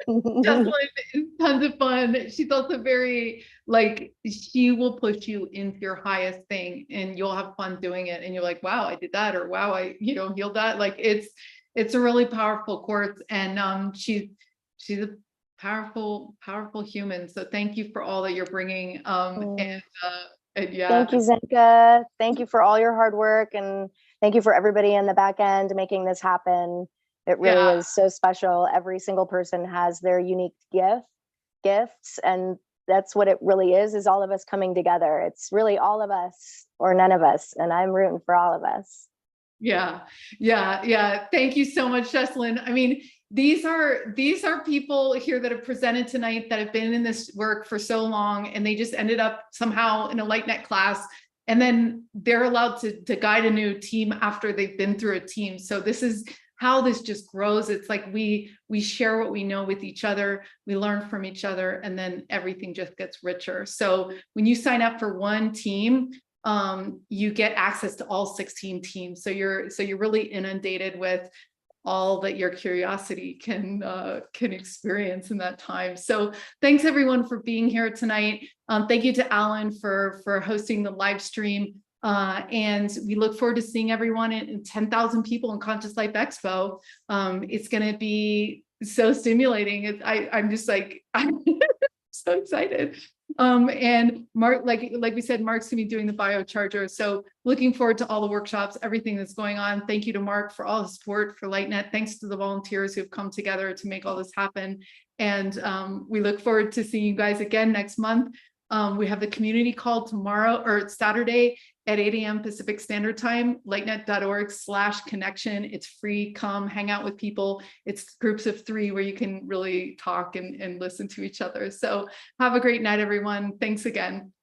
Jocelyn is tons of fun. She's also very, like, she will push you into your highest thing, and you'll have fun doing it. And you're like, wow, I did that, or wow, I healed that. Like, it's a really powerful course, and she's a powerful human. So thank you for all that you're bringing. And yeah. Thank you, Zenka. Thank you for all your hard work, and thank you for everybody in the back end making this happen. It really is so special. Every single person has their unique gifts, and that's what it really is all of us coming together. It's really all of us or none of us, and I'm rooting for all of us. Yeah. Thank you so much, Jocelyn. I mean, these are people here that have presented tonight that have been in this work for so long, and they just ended up somehow in a LightNet class, and then they're allowed to guide a new team after they've been through a team. So this is how this just grows. It's like we share what we know with each other, we learn from each other, and then everything just gets richer. So when you sign up for one team, you get access to all 16 teams. So you're really inundated with all that your curiosity can experience in that time. So thanks everyone for being here tonight. Thank you to Alan for hosting the live stream. And we look forward to seeing everyone in 10,000 people in Conscious Life Expo. It's going to be so stimulating. I'm just like, I'm so excited. And Mark, like we said, Mark's gonna be doing the biocharger. So looking forward to all the workshops, everything that's going on. Thank you to Mark for all the support for LightNet. Thanks to the volunteers who've come together to make all this happen. And we look forward to seeing you guys again next month. We have the community call tomorrow or Saturday at 8 a.m. Pacific Standard Time, lightnet.org/connection. It's free. Come hang out with people. It's groups of 3 where you can really talk and listen to each other. So have a great night, everyone. Thanks again.